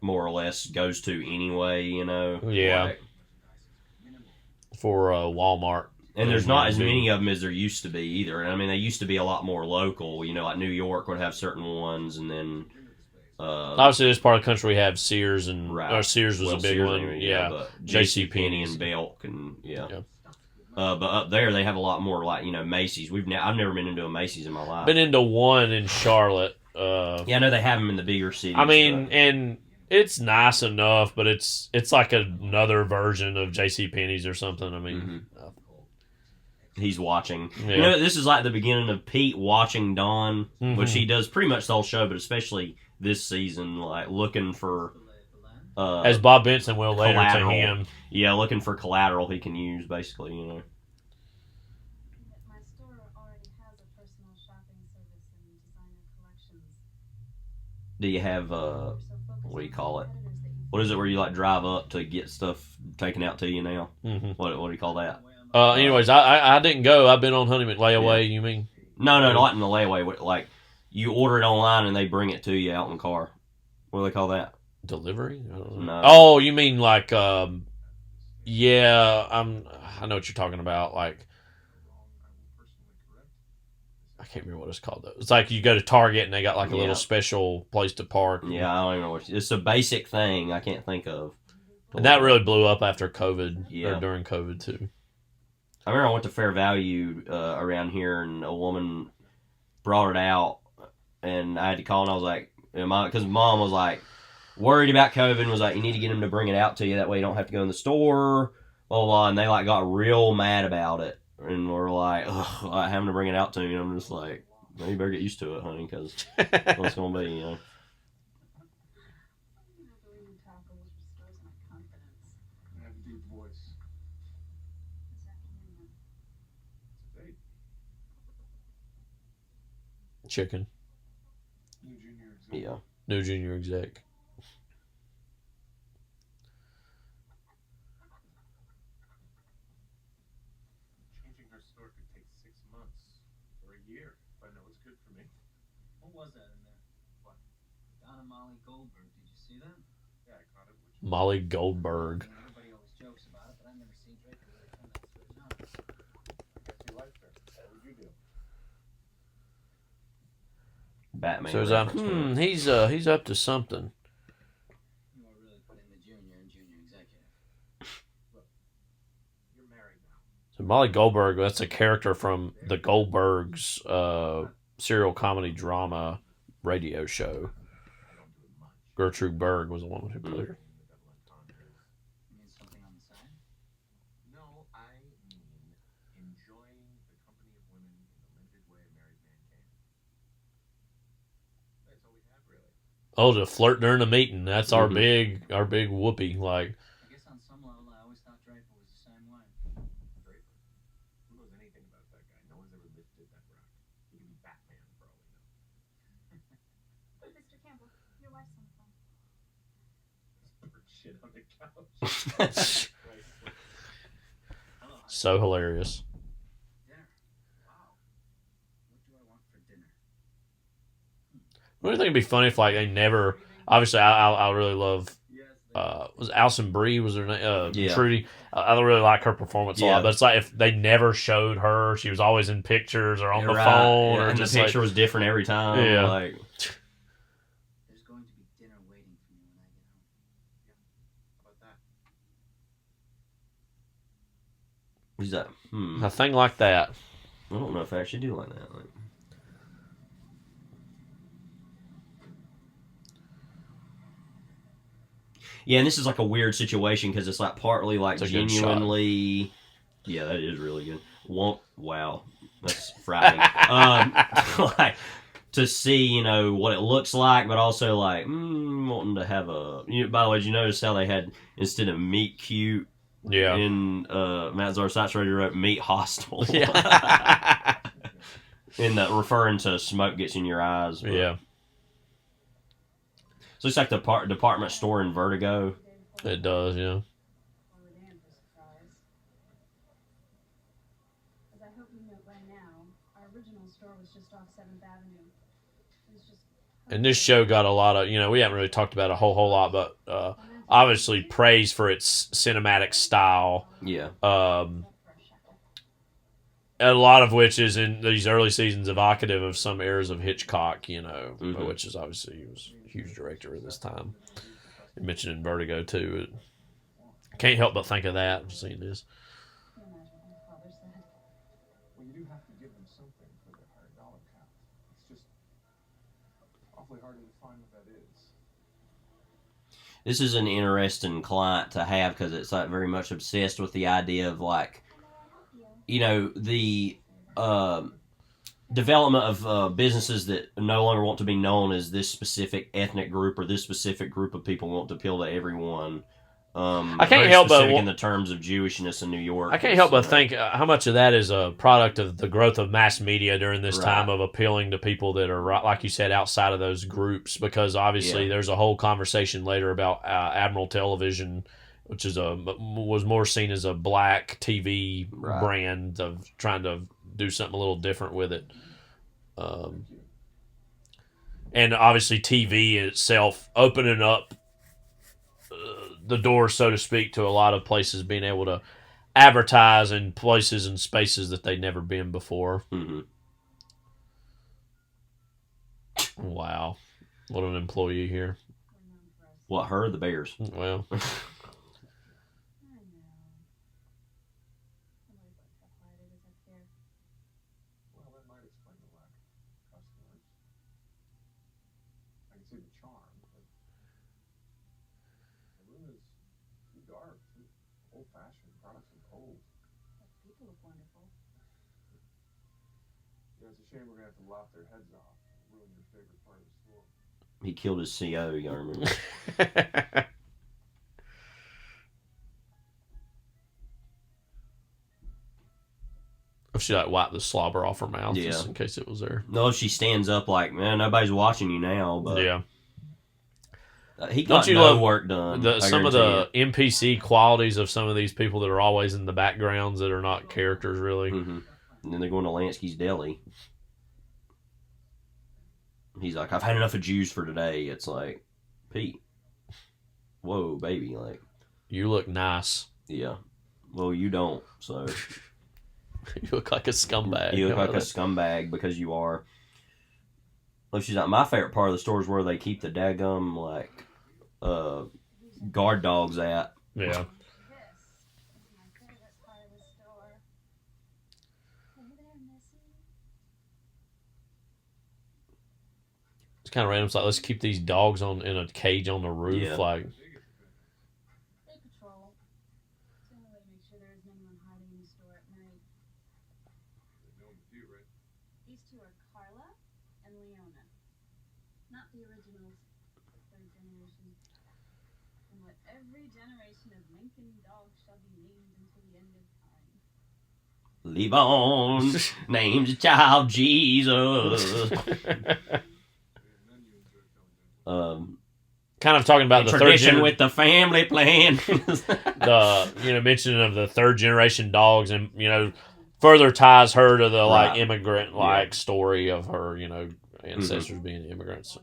more or less goes to anyway. You know. Yeah. Like, For Walmart. and there's not as many of them as there used to be either. And I mean, they used to be a lot more local. You know, like New York would have certain ones, and then Obviously, this part of the country we have Sears, and right. or Sears was Well, a big Sears one. anyway, Yeah, but JC Penney Penney's. and Belk, and yeah. Yeah. But up there they have a lot more, like, you know, Macy's. I've never been into a Macy's in my life. Been into one in Charlotte. Yeah, I know they have them in the bigger cities. I mean, but- and it's nice enough, but it's like another version of JC Penney's or something. I mean, he's watching. Yeah. You know, this is like the beginning of Pete watching Dawn, Mhm. which he does pretty much the whole show, but especially this season, like looking for as Bob Benson will later to collateral. him. Yeah, looking for collateral he can use, basically. You know. My store already has a personal shopping service and designer collections. Do you have what do you call it? What is it where you like drive up to get stuff taken out to you now? Mm-hmm. What do you call that? Anyways, I didn't go. I've been on Honey McLayaway. You mean? No, not in the layaway. Like you order it online and they bring it to you out in the car. What do they call that? Delivery? I don't know. No. Oh, you mean like yeah, I know what you're talking about. Like, I can't remember what it's called though. It's like you go to Target and they got like a Yeah. little special place to park. Yeah, I don't even know what it's a basic thing I can't think of. And that really blew up after COVID, Yeah. or during COVID too. I remember I went to Fair Value around here, and a woman brought it out, and I had to call, and I was like, because Mom was like worried about COVID, and was like, you need to get him to bring it out to you, that way you don't have to go in the store, blah, blah, blah. And they like got real mad about it, and were like, ugh, like, having to bring it out to me, and I'm just like, well, you better get used to it, honey, because that's what's going to be, you know. I have a deep voice. Chicken. New junior exam. Yeah. New junior exec. Changing her store could take 6 months or a year if I know what's good for me. What was that in there? What? Donna Molly Goldberg. Did you see that? Yeah, I caught it. Molly Goldberg. Everybody always jokes about it, but I've never seen Draper really turn that switch on. I guess you liked her. What would you do? Batman. So he's like, reference there. he's up to something. You are really putting the junior and junior executive. Look, you're married now. So Molly Goldberg, that's a character from the Goldbergs serial comedy drama radio show. Gertrude Berg was the one who played her. You mean something on the side? No, I mean enjoying the company of women in the limited way a married man can. That's all we have, really. Oh, to flirt during a meeting. That's our big whoopee. Like, I guess on some level, I always thought Draper was the same way. Draper. Who knows anything about that guy? No one's ever lifted that rock. He could be Batman for all we know. Mr. Campbell, your wife's on the phone. Shit on the couch. Hello, honey. so hilarious. Dinner. Wow. What do I want for dinner? What do you think it'd be funny if, like, they never... Obviously, I really love... was Alison Brie, was her name? Yeah. Trudy. I really like her performance a lot, but it's like if they never showed her, she was always in pictures or on You're the right. phone. Yeah, Or and just the picture was different every time. Yeah. Like, There's going to be dinner waiting for me when I get home. How about that? who's that? a thing like that. I don't know if I actually do like that. Like, yeah, and this is like a weird situation because it's like partly like It's a good genuinely. Yeah, that is really good. Wow, that's frightening. Like to see, what it looks like, but also like wanting to have a. By the way, did you notice how they had instead of meet cute Yeah. in Matt Zarsat's radio wrote meet hostile. Yeah. In the referring to smoke gets in your eyes. But. Yeah. So it's like the department store in Vertigo. It does, yeah. As I hope you know by now, our original store was just off 7th Avenue. It was just... And this show got a lot of, we haven't really talked about a whole lot, but obviously praise for its cinematic style. Yeah. A lot of which is in these early seasons evocative of some eras of Hitchcock, which is obviously he was a huge director at this time. You mentioned in Vertigo too. Can't help but think of that. I've seen this. Well, you do have to give them something for their $100 count. It's just awfully hard to define what that is. This is an interesting client to have because it's like very much obsessed with the idea of like, the development of businesses that no longer want to be known as this specific ethnic group or this specific group of people want to appeal to everyone. I can't help but in the terms of Jewishness in New York. I can't help but think how much of that is a product of the growth of mass media during this time of appealing to people that are, like you said, outside of those groups. Because obviously there's a whole conversation later about Admiral Television, which was more seen as a black TV brand of trying to do something a little different with it. And obviously TV itself opening up the door, so to speak, to a lot of places being able to advertise in places and spaces that they'd never been before. Mm-hmm. Wow. What an employee here. What, her or the Bears? Well... Well, that might explain the lack of customers. I can see the charm, but the room is too dark, too old-fashioned, products are cold. People look wonderful. It's a shame we're going to have to lop their heads off and ruin your favorite part of the store. He killed his CO, you remember? If she wiped the slobber off her mouth just in case it was there. No, she stands up like, man, nobody's watching you now. But he got no work done. Some of the NPC qualities of some of these people that are always in the backgrounds that are not characters, really. Mm-hmm. And then they're going to Lansky's Deli. he's like, I've had enough of Jews for today. It's like, Pete, whoa, baby, like, you look nice. Yeah. Well, you don't, so. You look like a scumbag. You look like a scumbag because you are. Well, she's like, my favorite part of the store is where they keep the daggum, like, guard dogs at. Yeah. It's kind of random. It's like, let's keep these dogs in a cage on the roof. Yeah. Like, They patrol. It's the only way to make sure there isn't anyone hiding in the store at night. These two are Carla and Leona. Not the originals, but third generation. And what every generation of Lincoln dogs shall be named until the end of time. Leave on, name's a child Jesus. Kind of talking about the tradition with the family plan. The mentioning of the third generation dogs, and further ties her to the like immigrant story of her ancestors being immigrants,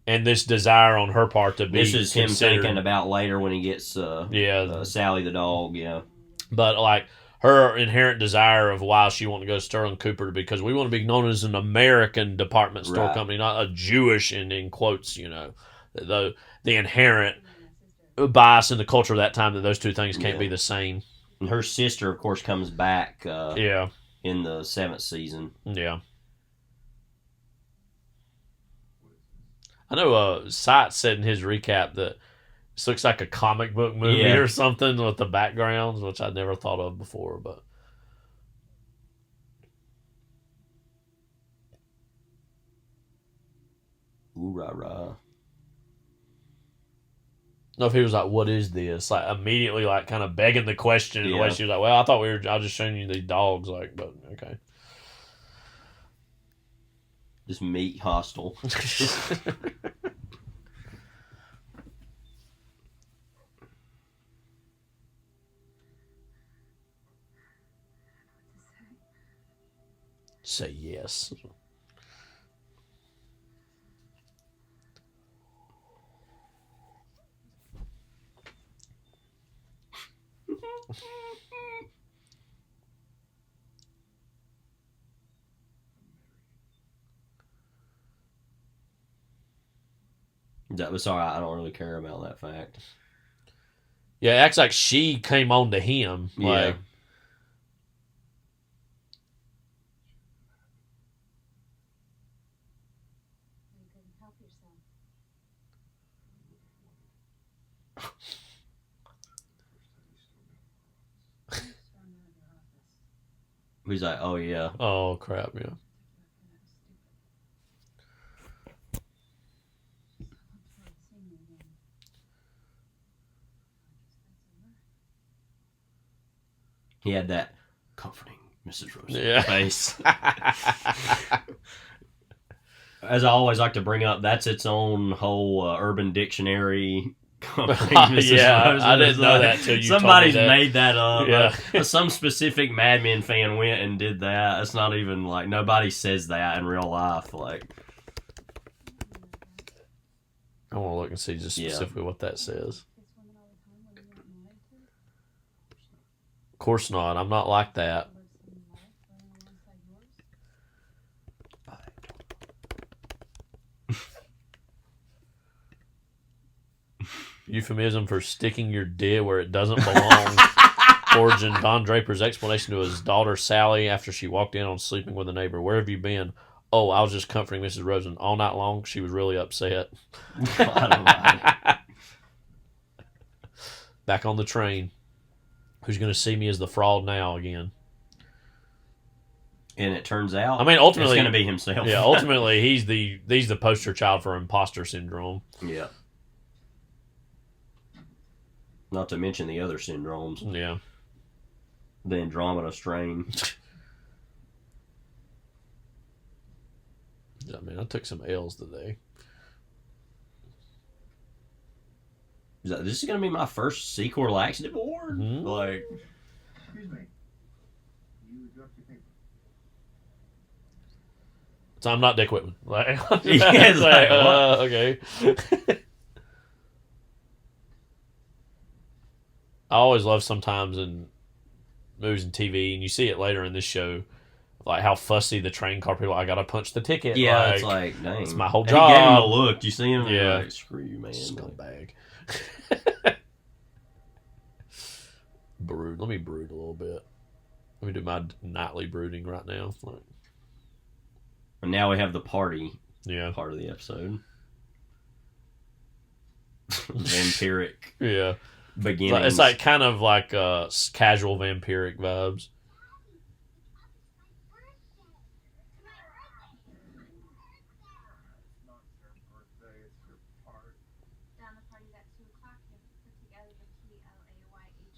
and this desire on her part to be. This is him thinking about later when he gets Sally the dog. Yeah, but like. Her inherent desire of why she wanted to go to Sterling Cooper, because we want to be known as an American department store company, not a Jewish, and in quotes, the inherent bias in the culture of that time that those two things can't be the same. And her sister, of course, comes back in the 7th season. Yeah. I know Sight said in his recap that this looks like a comic book movie or something with the backgrounds, which I'd never thought of before. But ooh rah rah. No, if he was like, "What is this?" Like immediately, like kind of begging the question in the way she was like, "Well, I thought I was just showing you these dogs." Like, but okay. Just meat hostile. Say yes. That was all right. I don't really care about that fact. Yeah, it acts like she came on to him. Like, He's like, oh yeah. Oh crap, yeah. He had that comforting Mrs. Rose face. As I always like to bring up, that's its own whole Urban Dictionary. Yeah, I didn't know that till you Somebody's told me that. made that up. Yeah. Some specific Mad Men fan went and did that. It's not even like nobody says that in real life. Like, I want to look and see just specifically what that says. Of course not. I'm not like that. Euphemism for sticking your dick where it doesn't belong. Origin: Don Draper's explanation to his daughter Sally after she walked in on sleeping with a neighbor. Where have you been? Oh, I was just comforting Mrs. Rosen. All night long, she was really upset. Back on the train. Who's going to see me as the fraud now again? And it turns out, I mean, ultimately, it's going to be himself. Yeah, ultimately, he's the poster child for imposter syndrome. Yeah. Not to mention the other syndromes. Yeah. The Andromeda strain. I mean, I took some L's today. This is going to be my first C-Corps laxative award? Mm-hmm. Like, Excuse me. You dropped your paper. So I'm not Dick Whitman. Like, Yeah, it's like, what? Okay. I always love sometimes in movies and TV, and you see it later in this show, like how fussy the train car people. I gotta punch the ticket. Yeah, like, it's like, dang, it's my whole And job. He gave him a look. You see him? Yeah. Like, screw you, man. Scumbag. Brood. Let me brood a little bit. Let me do my nightly brooding right now. Like, And now we have the party yeah. part of the episode. Vampiric Yeah. beginnings. It's like kind of like casual vampiric vibes. Down the party's at 2 o'clock. You have to put together the PLAYHOE.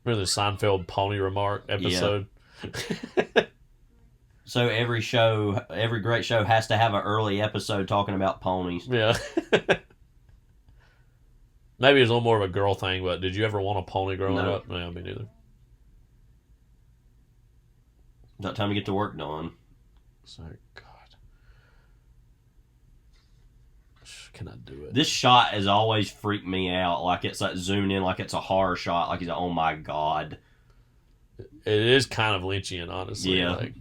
Remember the Seinfeld pony remark episode? So every great show has to have an early episode talking about ponies. Yeah. Maybe it's a little more of a girl thing, but did you ever want a pony growing No. up? No, me neither. About time to get to work done. It's like, God. Can I do it? This shot has always freaked me out. Like it's like zoomed in, like it's a horror shot. Like he's like, oh my God. It is kind of Lynchian, honestly. Yeah. Like,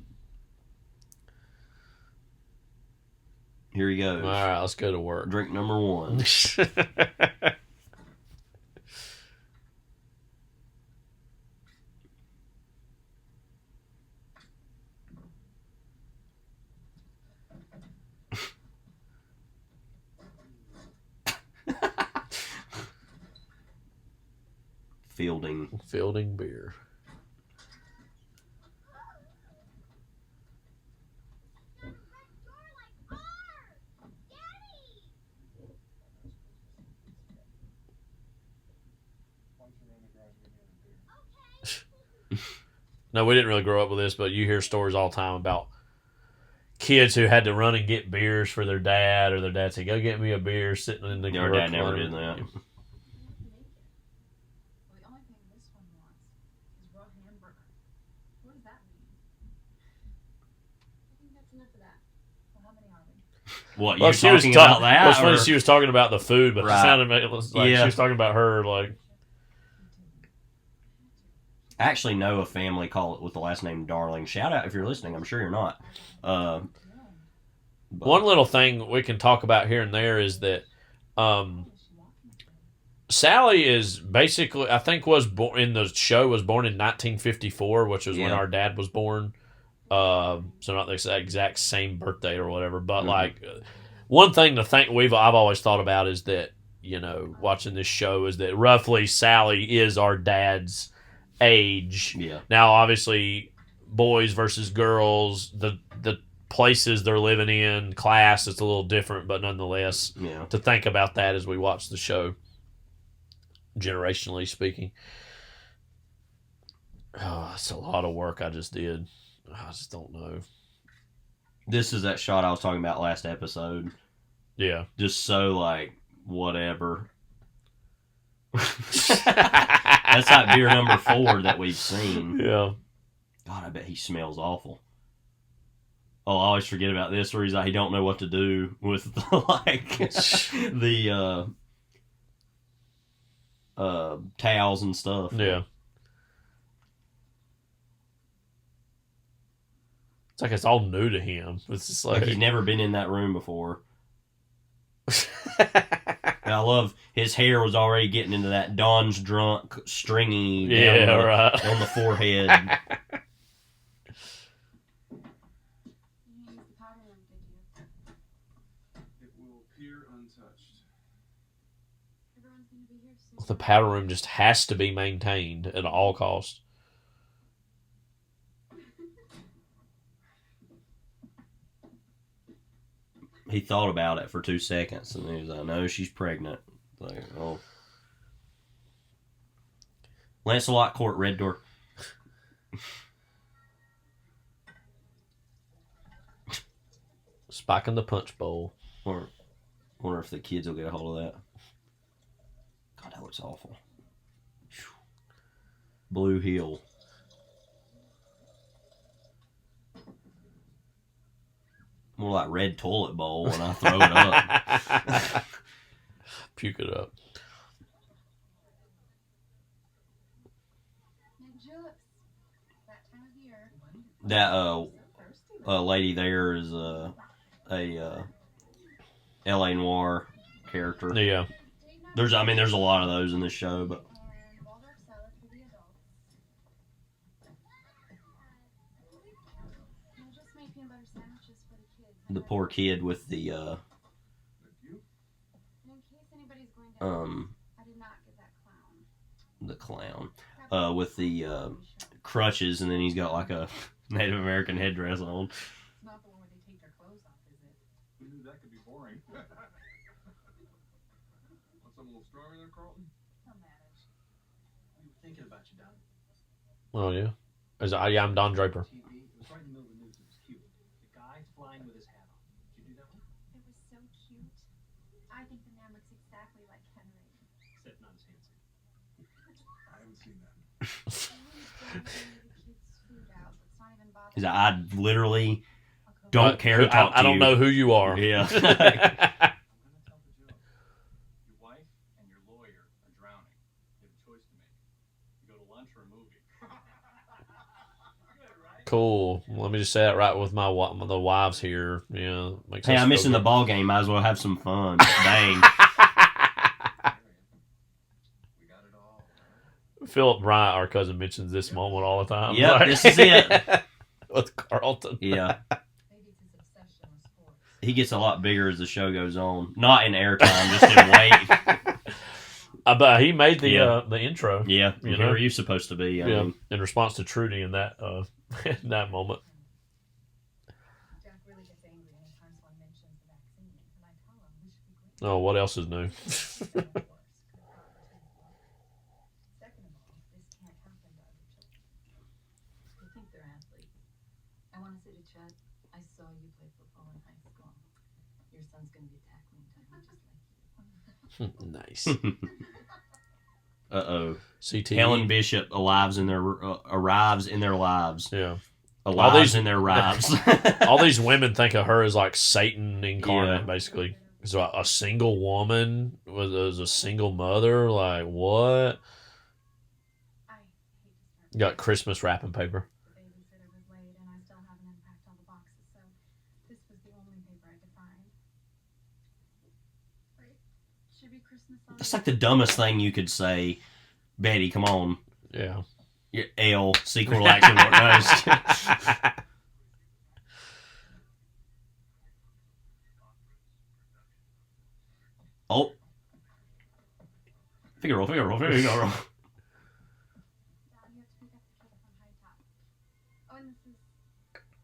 here he goes. all right, let's go to work. Drink number 1. Fielding beer. No, we didn't really grow up with this, but you hear stories all the time about kids who had to run and get beers for their dad, or their dad said, "Go get me a beer," sitting in the Your dad never recliner. did that. Well, the only thing this one wants is raw hamburger. What does that mean? I think that's enough of that. Well, how many are we? What, Well, you she was talking about that? Well, it's funny or- she was talking about the food, but Right. it sounded like Yeah. she was talking about her. Like, I actually know a family with the last name Darling. Shout out if you're listening. I'm sure you're not. But- one little thing we can talk about here and there is that Sally is basically, I think, was born in the show, was born in 1954, which was when Yeah. our dad was born. So not the exact same birthday or whatever, but like one thing to think I've always thought about is that, you know, watching this show is that roughly Sally is our dad's age. Yeah. Now, obviously, boys versus girls, the places they're living in, class, it's a little different, but nonetheless, Yeah. to think about that as we watch the show, generationally speaking. Oh, it's a lot of work I just did. I just don't know. This is that shot I was talking about last episode. Yeah. Just so, like, whatever. That's like beer number 4 that we've seen. Yeah. God, I bet he smells awful. Oh, I always forget about this where he's like, he don't know what to do with, like, the towels and stuff. Yeah. It's like it's all new to him. It's just Like like he's never been in that room before. And I love his hair was already getting into that Don's drunk, stringy right. on the forehead. You didn't use the powder room, did you? It will appear untouched. Everyone's gonna be here soon. the powder room just has to be maintained at all costs. He thought about it for 2 seconds, and he was like, no, she's pregnant. Like, oh. Lancelot Court, red door. Spike in the punch bowl. Or wonder if the kids will get a hold of that. God, that looks awful. Whew. Blue Hill. More like red toilet bowl when I throw it up. Puke it up. That lady there is a L.A. Noir character. Yeah. There's a lot of those in this show, but the poor kid with the clown with the crutches, and then he's got like a Native American headdress on. It's not the one where they take their clothes off, is it? Who knew that could be boring? Want something a little stronger there, Carlton? I'll manage. We were thinking about you, Don. Oh, yeah? Yeah, I'm Don Draper. TV. It was right in the middle of the news. It was cute. The guy flying with his hat on. Did you do that one? It was so cute. I think the man looks exactly like Henry. Except not as handsome. I haven't seen that. He's like, I literally don't care to talk to you. I don't know who you are. Yeah. I'm gonna tell the joke. Your wife and your lawyer are drowning. You have a choice to make. You go to lunch or a movie. Cool. Let me just say that right with the wives here. Yeah. Hey, I'm missing the ball game. Might as well have some fun. Dang. We got it all. Philip Bryant, our cousin, mentions this moment all the time. Yep, this is it. With Carlton. Yeah. Maybe it's his obsession with sports. He gets a lot bigger as the show goes on. Not in airtime, just in weight. But he made the intro. Yeah, you where know? are you supposed to be? I mean, In response to Trudy in that in that moment. Jack really gets angry anytime someone mentions the vaccine, and I tell him we should be grateful. Oh, what else is new? Second of all, this can't happen to other children. They think they're athletes. I want to say to Chet, I saw you play football in high school. Your son's going to be a tackling type, just like you. Nice. Uh-oh. CTE. Helen Bishop arrives in their lives. Yeah. Arrives in their lives. All these women think of her as like Satan incarnate, basically. So a single woman was a single mother. Like, what? I hate to start. Got Christmas wrapping paper. The babysitter was late, and I still haven't unpacked all the boxes, so this was the only paper I could find. Wait, should be Christmas on. That's like the dumbest thing you could say. Betty, come on. Yeah. Your L, sequel action. No. Oh. Figaro. Dad, you have to pick up the kid from High Top. Oh, and this is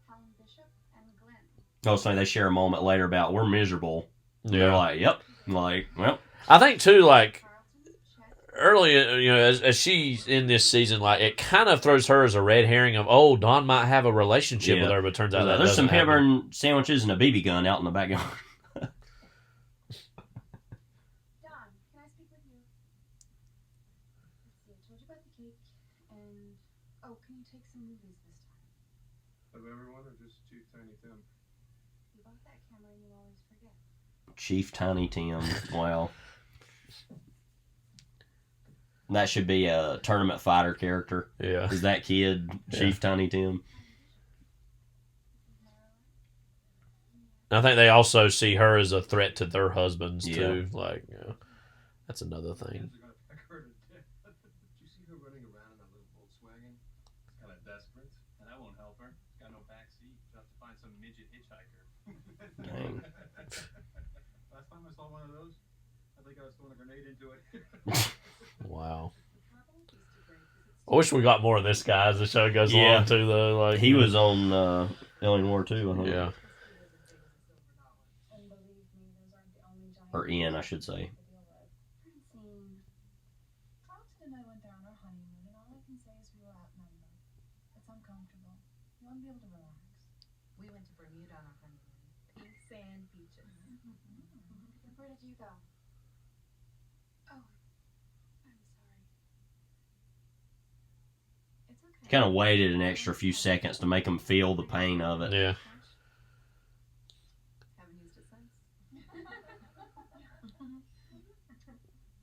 Helen Bishop and Glenn. Oh, so they share a moment later about we're miserable. And they're like, yep. I'm like, well. I think too, like Carlton, Chet, early, as she's in this season, like it kind of throws her as a red herring of, oh, Don might have a relationship with her, but turns out that there's some doesn't happen. Hebron sandwiches and a BB gun out in the backyard. Don, can I speak with you? Let's see, I told you about the cake, and oh, can you take some movies this time? Of everyone or just Chief Tiny Tim? You bought that camera and you always forget. Chief Tiny Tim. Wow. That should be a tournament fighter character. Yeah. Is that kid Chief Tiny Tim? I think they also see her as a threat to their husbands Yeah. too. Like, that's another thing. Kids are gonna peck her to death. Did you see her running around in that little Volkswagen? It's kind of desperate. And that won't help her. It's got no back seat. She'll have to find some midget hitchhiker. Dang. Last time I saw one of those, I think I was throwing a grenade into it. Wow. I wish we got more of this guy as the show goes along too. Though, like He was on L.A. Noir too. I think. Yeah. And believe me, those aren't the only giant Or Ian, I should say. Francine, Carlton and I went there on our honeymoon, and all I can say is we were outnumbered. It's uncomfortable. You want to be able to relax. We went to Bermuda on our honeymoon. Pink sand beaches. Where did you go? Oh, I'm sorry. Kind of waited an extra few seconds to make him feel the pain of it. Yeah. Haven't used it since.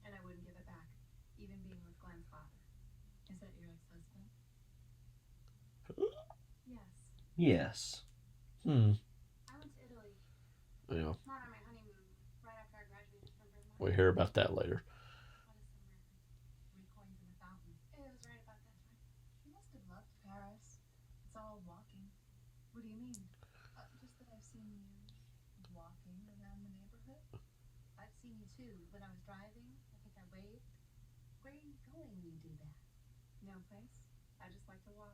And I wouldn't give it back, even being with Glenn's father. Is that your ex-husband? Yes. Yes. Hmm. I went to Italy. Yeah. Not on my honeymoon. Right after I graduated from Vermont. We hear about that later. What is somewhere? 3 coins in a fountain. It was right about that time. You must have loved Paris. It's all walking. What do you mean? Just that I've seen you walking around the neighborhood. I've seen you too. When I was driving, I think I waved. Where are you going when you do that? No place. I just like to walk.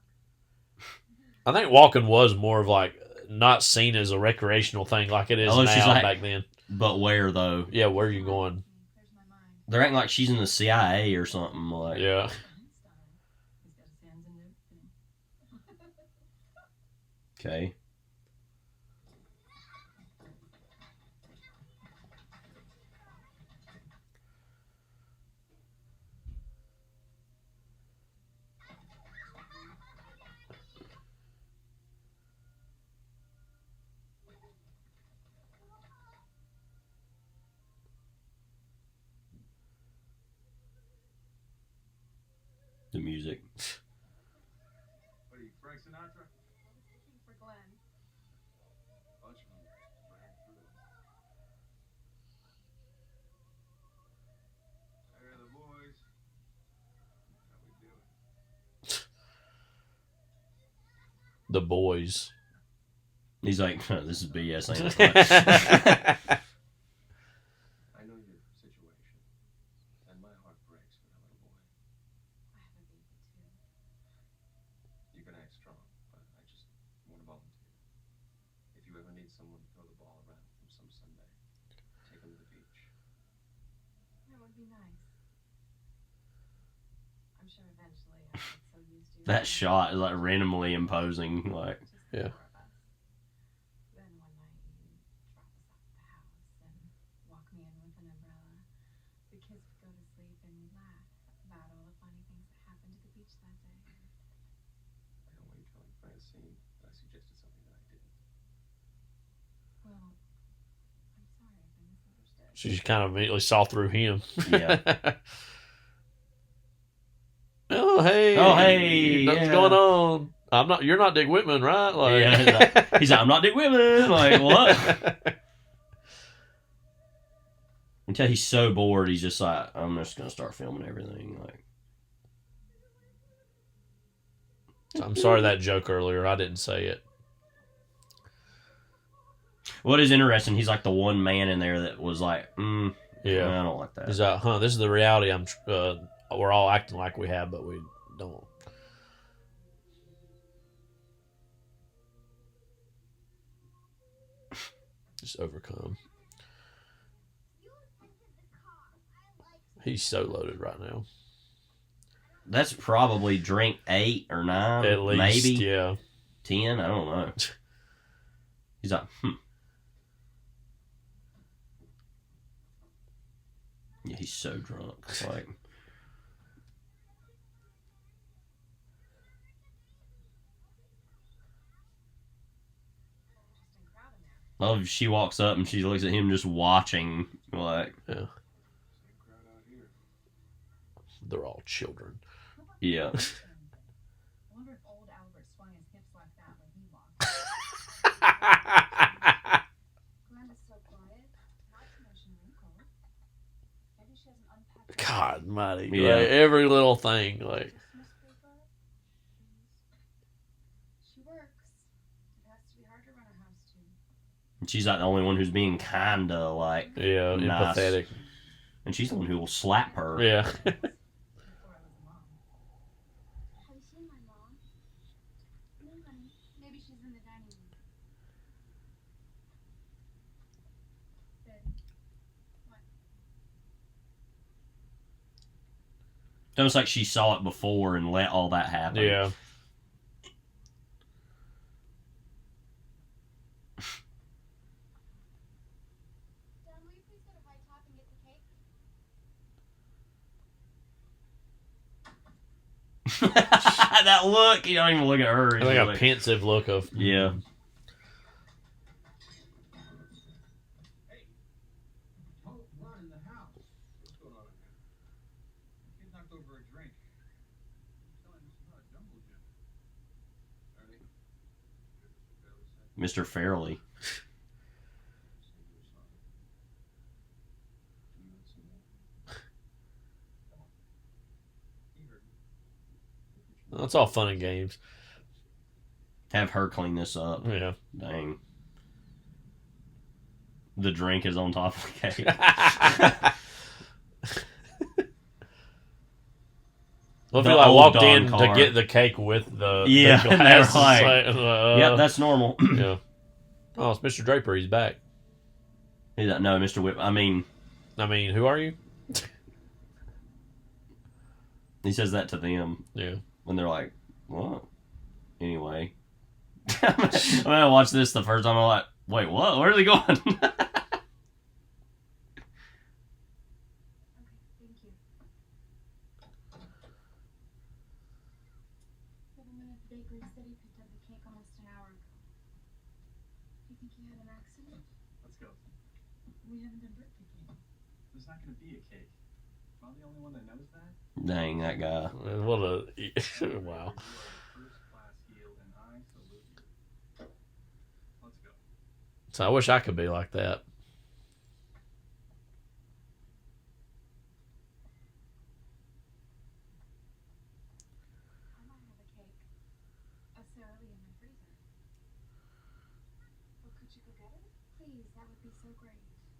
I think walking was more of like not seen as a recreational thing like it is Although she's now like- back then. But where, though? Yeah, where are you going? Clears my mind. They're acting like she's in the CIA or something. Like, Yeah. Einstein. He's got his hands in everything. okay. The music. What are you, Frank Sinatra? I was looking for Glenn. Bunch of them ran through. There are the boys. How we doing? The boys. He's like, this is BS. Ain't it? I know your situation, and my heart breaks for that little boy. I have a baby too. You can act strong, but I just want to volunteer. If you ever need someone to throw the ball around from some Sunday, take him to the beach. That would be nice. I'm sure eventually I'll get so used to That shot is like randomly imposing. Like, Just the Yeah. four of us. Then one night you drop us off at the house and walk me in with an umbrella. The kids would go to sleep and we'd laugh about all the funny things that happened at the beach that day. I don't want you telling Francine that I suggested something that I didn't. Well, I'm sorry if I misunderstood. She just kind of immediately saw through him. yeah. Oh hey. Oh, hey, What's yeah. going on? You're not Dick Whitman, right? Like, Yeah, he's like, I'm not Dick Whitman. Like, what? Until he's so bored, he's just like, I'm just gonna start filming everything. Like, I'm sorry that joke earlier. I didn't say it. what is interesting? He's like the one man in there that was like, Yeah. I don't like that. He's like, this is the reality. We're all acting like we have, but we don't. Just overcome. He's so loaded right now. That's probably drink 8 or 9, At least, maybe yeah. 10. I don't know. He's like, Yeah, he's so drunk. Like, Interesting crowd in there. love. She walks up and she looks at him just watching. Like, Yeah. Same crowd out here. They're all children. yeah. I wonder if old Albert swung his hips like that when he walked. Glenn is so quiet. Not to mention wrinkle. Maybe she has an unpacked. God mighty. Yeah. Like, every little thing. Like, Christmas paper. She works. It has to be hard to run a house too. And she's like the only one who's being kinda like, yeah, Nice. empathetic. and she's the one who will slap her. Yeah. Before I was a mom. Have you seen my mom? No, honey. Maybe she's in the dining room. Betty. What? It's almost like she saw it before and let all that happen. Yeah. Dad, will you please go to High Top and get the cake? that look. You don't even look at her. Like a pensive look of yeah. in the house. What's going on in here? Kid knocked over a drink. Telling us about a jungle gym. Ernie? Mr. Fairley. That's all fun and games. Have her clean this up. Yeah. Dang. The drink is on top of the cake. Well, if The you like old walked Don in car. to get the cake with the Yeah, the and they're glass, like, it's yep, that's normal. yeah. Oh, it's Mr. Draper. He's back. He's like, no, Mr. Whip. I mean, who are you? he says that to them. Yeah. When they're like, what? Anyway. When I watched this the first time, I'm like, wait, what? Where's he going? Bakery said he picked up the cake almost an hour ago. Do you think he had an accident? Let's go. We haven't done birthday cake. There's not going to be a cake. Am I the only one that knows that? Dang, that guy. What a wow. First class heel, and I salute you. Let's go. So I wish I could be like that. I might have a cake. A Sara Lee in my freezer. Well, could you go get it? Please, that would be so great.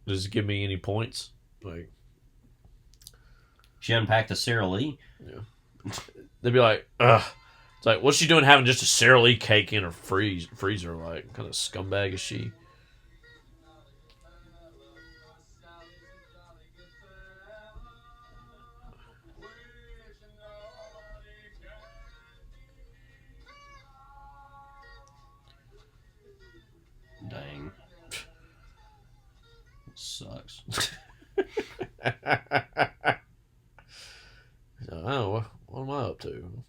Does it give me any points? Like, She unpacked the Sara Lee. yeah. They'd be like, ugh. It's like, what's she doing having just a Sara Lee cake in her freezer? Like, what kind of scumbag is she? Dang. It sucks. Oh, what am I up to?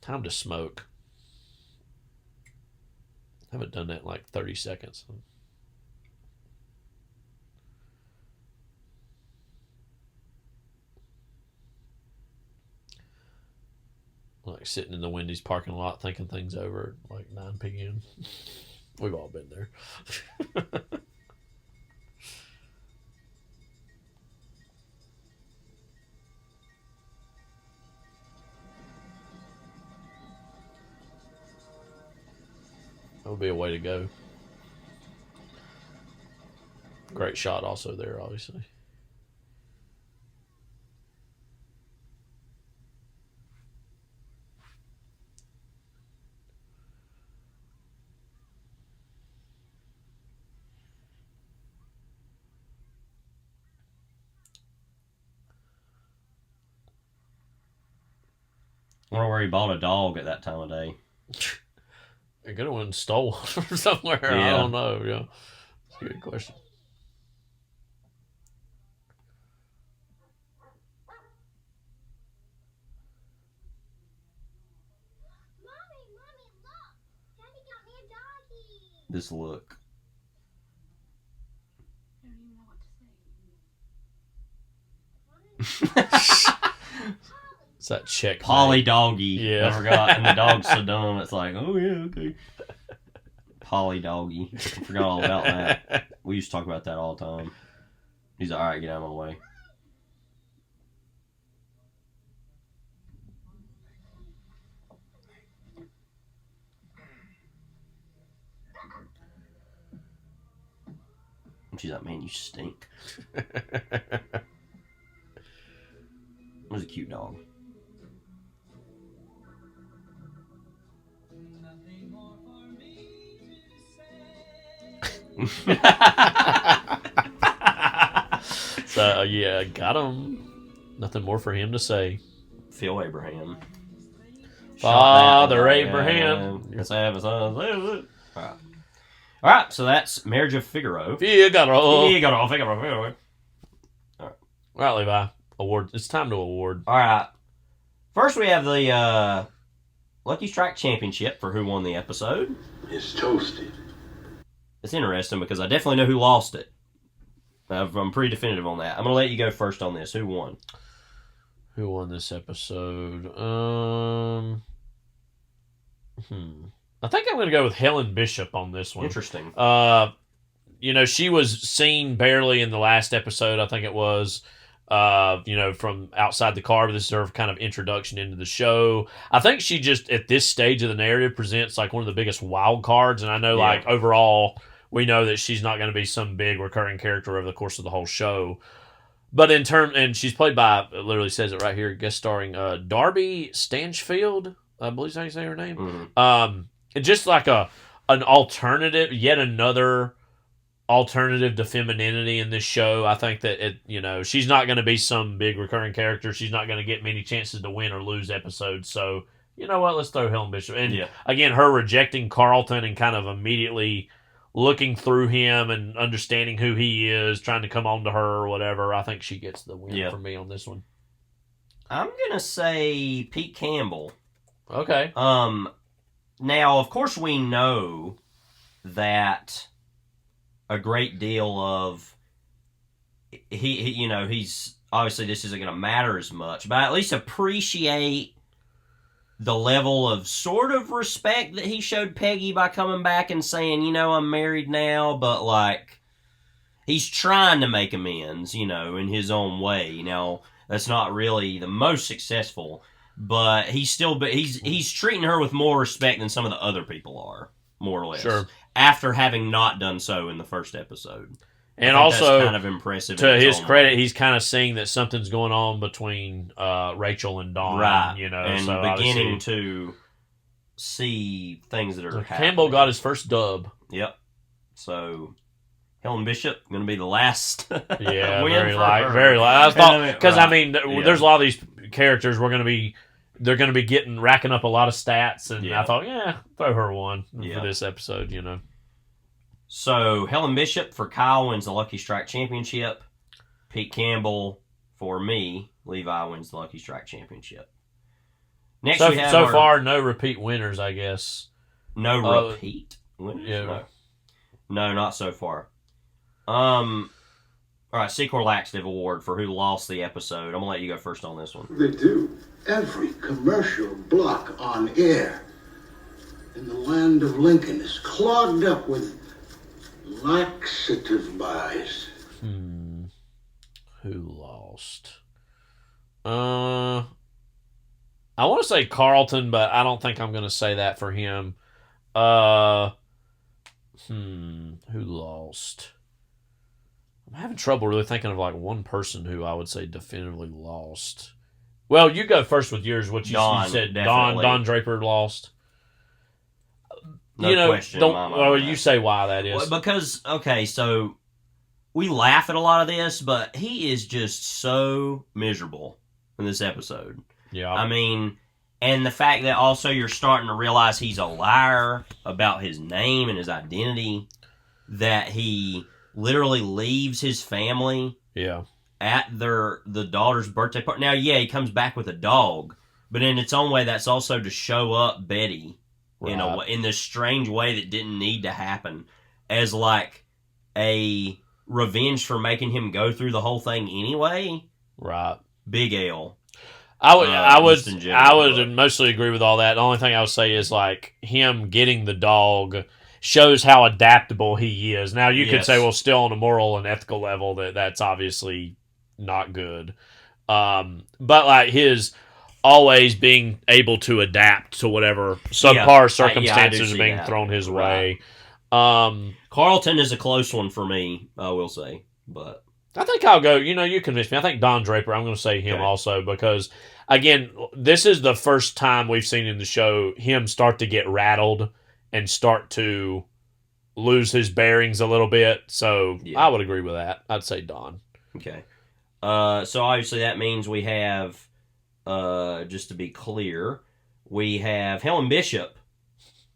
Time to smoke. Haven't done that in like 30 seconds. Like sitting in the Wendy's parking lot thinking things over at like 9 p.m. We've all been there. That would be a way to go. Great shot also there, obviously. I wonder where he bought a dog at that time of day. They could have went and stole one from somewhere. I Yeah. don't know. Yeah, that's a good question. Mommy, look! Daddy got me a doggy! This look. I don't even know what to say. It's that check. Polly doggy. Yeah. I forgot. And the dog's so dumb. It's like, oh yeah, okay. Polly doggy. I forgot all about that. We used to talk about that all the time. He's like, all right, get out of my way. And she's like, man, you stink. It was a cute dog. So yeah, got him. Nothing more for him to say. Phil Abraham. Father Abraham. Yes, I have a son. All right, so that's Marriage of Figaro. Figaro. Figaro. All right, Levi. Award. It's time to award. All right. First, we have the Lucky Strike Championship for who won the episode. It's toasted. It's interesting because I definitely know who lost it. I'm pretty definitive on that. I'm going to let you go first on this. Who won? Who won this episode? I think I'm going to go with Helen Bishop on this one. Interesting. She was seen barely in the last episode, I think it was, from outside the car, but this is her kind of introduction into the show. I think she just, at this stage of the narrative, presents like one of the biggest wild cards, and I know like overall, we know that she's not going to be some big recurring character over the course of the whole show. But and she's played by, it literally says it right here, guest starring Darby Stanchfield, I believe is how you say her name. Mm-hmm. Just like an alternative, yet another alternative to femininity in this show. I think that she's not going to be some big recurring character. She's not going to get many chances to win or lose episodes. So, you know what? Let's throw Helen Bishop. And again, her rejecting Carlton and kind of immediately looking through him and understanding who he is, trying to come on to her or whatever. I think she gets the win for me on this one. I'm going to say Pete Campbell. Okay. Now, of course, we know that a great deal of he's obviously this isn't going to matter as much, but I at least appreciate the level of sort of respect that he showed Peggy by coming back and saying, I'm married now, but like he's trying to make amends, in his own way. Now, that's not really the most successful, but he's treating her with more respect than some of the other people are, more or less. Sure. After having not done so in the first episode. And also, that's kind of impressive. To his credit, he's kind of seeing that something's going on between Rachel and Dawn. Right. And so beginning to see things that are happening. Campbell got his first dub. Yep. So, Helen Bishop going to be the last yeah, win very for light. her. Very light. I thought, because, right. there's a lot of these characters they're going to be racking up a lot of stats, and I thought, throw her one for this episode, So, Helen Bishop for Kyle wins the Lucky Strike Championship. Pete Campbell for me. Levi wins the Lucky Strike Championship. Next we have so far, no repeat winners, I guess. No repeat winners? Yeah. No, not so far. All right, Secor Laxative Award for who lost the episode. I'm going to let you go first on this one. They do. Every commercial block on air in the land of Lincoln is clogged up with laxative buys. Who lost? I want to say Carlton, but I don't think I'm going to say that for him. Who lost? I'm having trouble really thinking of like one person who I would say definitively lost. Well, you go first with yours. What you said, Don Draper lost. No question. You say why that is. Well, because, okay, so we laugh at a lot of this, but he is just so miserable in this episode. Yeah. I mean, and the fact that also you're starting to realize he's a liar about his name and his identity, that he literally leaves his family at the daughter's birthday party. Now, he comes back with a dog, but in its own way, that's also to show up Betty in this strange way that didn't need to happen, as like a revenge for making him go through the whole thing anyway. Right. Big L. I would mostly agree with all that. The only thing I would say is like him getting the dog shows how adaptable he is. Now you could say, well, still on a moral and ethical level, that's obviously not good. But like his always being able to adapt to whatever subpar circumstances are being thrown his way. Carlton is a close one for me, I will say. But I think I'll go, you convinced me. I think Don Draper, I'm going to say him also because, again, this is the first time we've seen in the show him start to get rattled and start to lose his bearings a little bit. So I would agree with that. I'd say Don. Okay. So obviously that means we have, just to be clear, we have Helen Bishop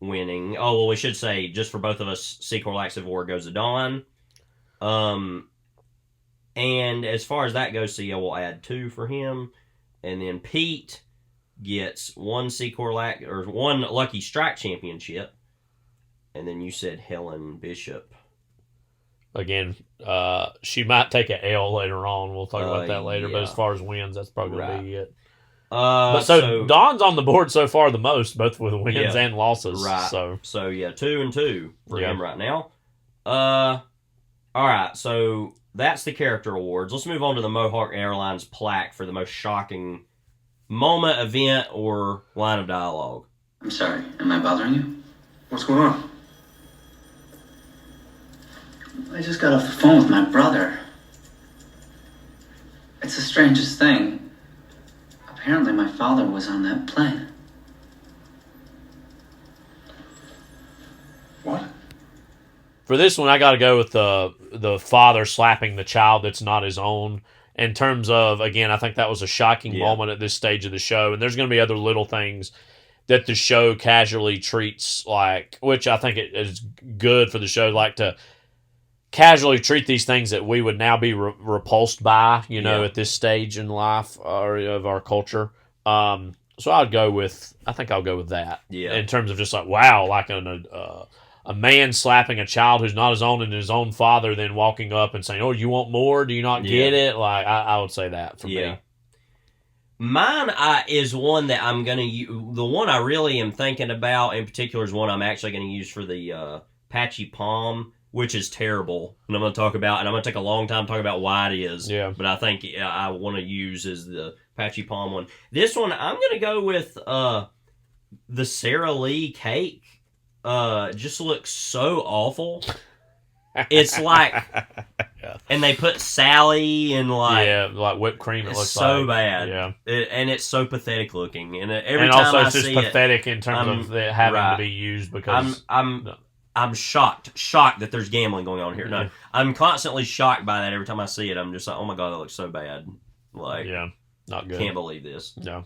winning. Oh, well, we should say, just for both of us, Secor Laxative Award goes to Dawn. And as far as that goes, so yeah, we'll add 2 for him. And then Pete gets 1 one Lucky Strike Championship. And then you said Helen Bishop. Again, she might take an L later on. We'll talk about that later. Yeah. But as far as wins, that's probably going to be it. But so Don's on the board so far the most, both with wins Yeah. and losses. Right. So yeah, 2 and 2 for him right now. All right, so that's the character awards. Let's move on to the Mohawk Airlines plaque for the most shocking moment, event, or line of dialogue. I'm sorry. Am I bothering you? What's going on? I just got off the phone with my brother. It's the strangest thing. Apparently my father was on that plane. What? for this one, I got to go with the father slapping the child that's not his own. In terms of, again, I think that was a shocking moment at this stage of the show. And there's going to be other little things that the show casually treats, like, which I think it is good for the show, like to casually treat these things that we would now be repulsed by, you know, at this stage in life or of our culture. So I think I'll go with that. Yeah. In terms of just like, wow, like a man slapping a child who's not his own and his own father, then walking up and saying, "Oh, you want more? Do you not get it?" Like, I would say that for me. Mine is one that I'm going to use. The one I really am thinking about in particular is one I'm actually going to use for the patchy palm, which is terrible. And I'm going to talk about, and I'm going to take a long time talking about why it is. Yeah. But I think I want to use is the patchy palm one. This one, I'm going to go with the Sara Lee cake. Just looks so awful. It's like, and they put Sally and like whipped cream. It looks so like bad. Yeah, and it's so pathetic looking. And every and time also I it's just see pathetic in terms of it having right. to be used because I'm shocked that there's gambling going on here. No, I'm constantly shocked by that every time I see it. I'm just like, oh my god, that looks so bad. Like, not good. Can't believe this. No.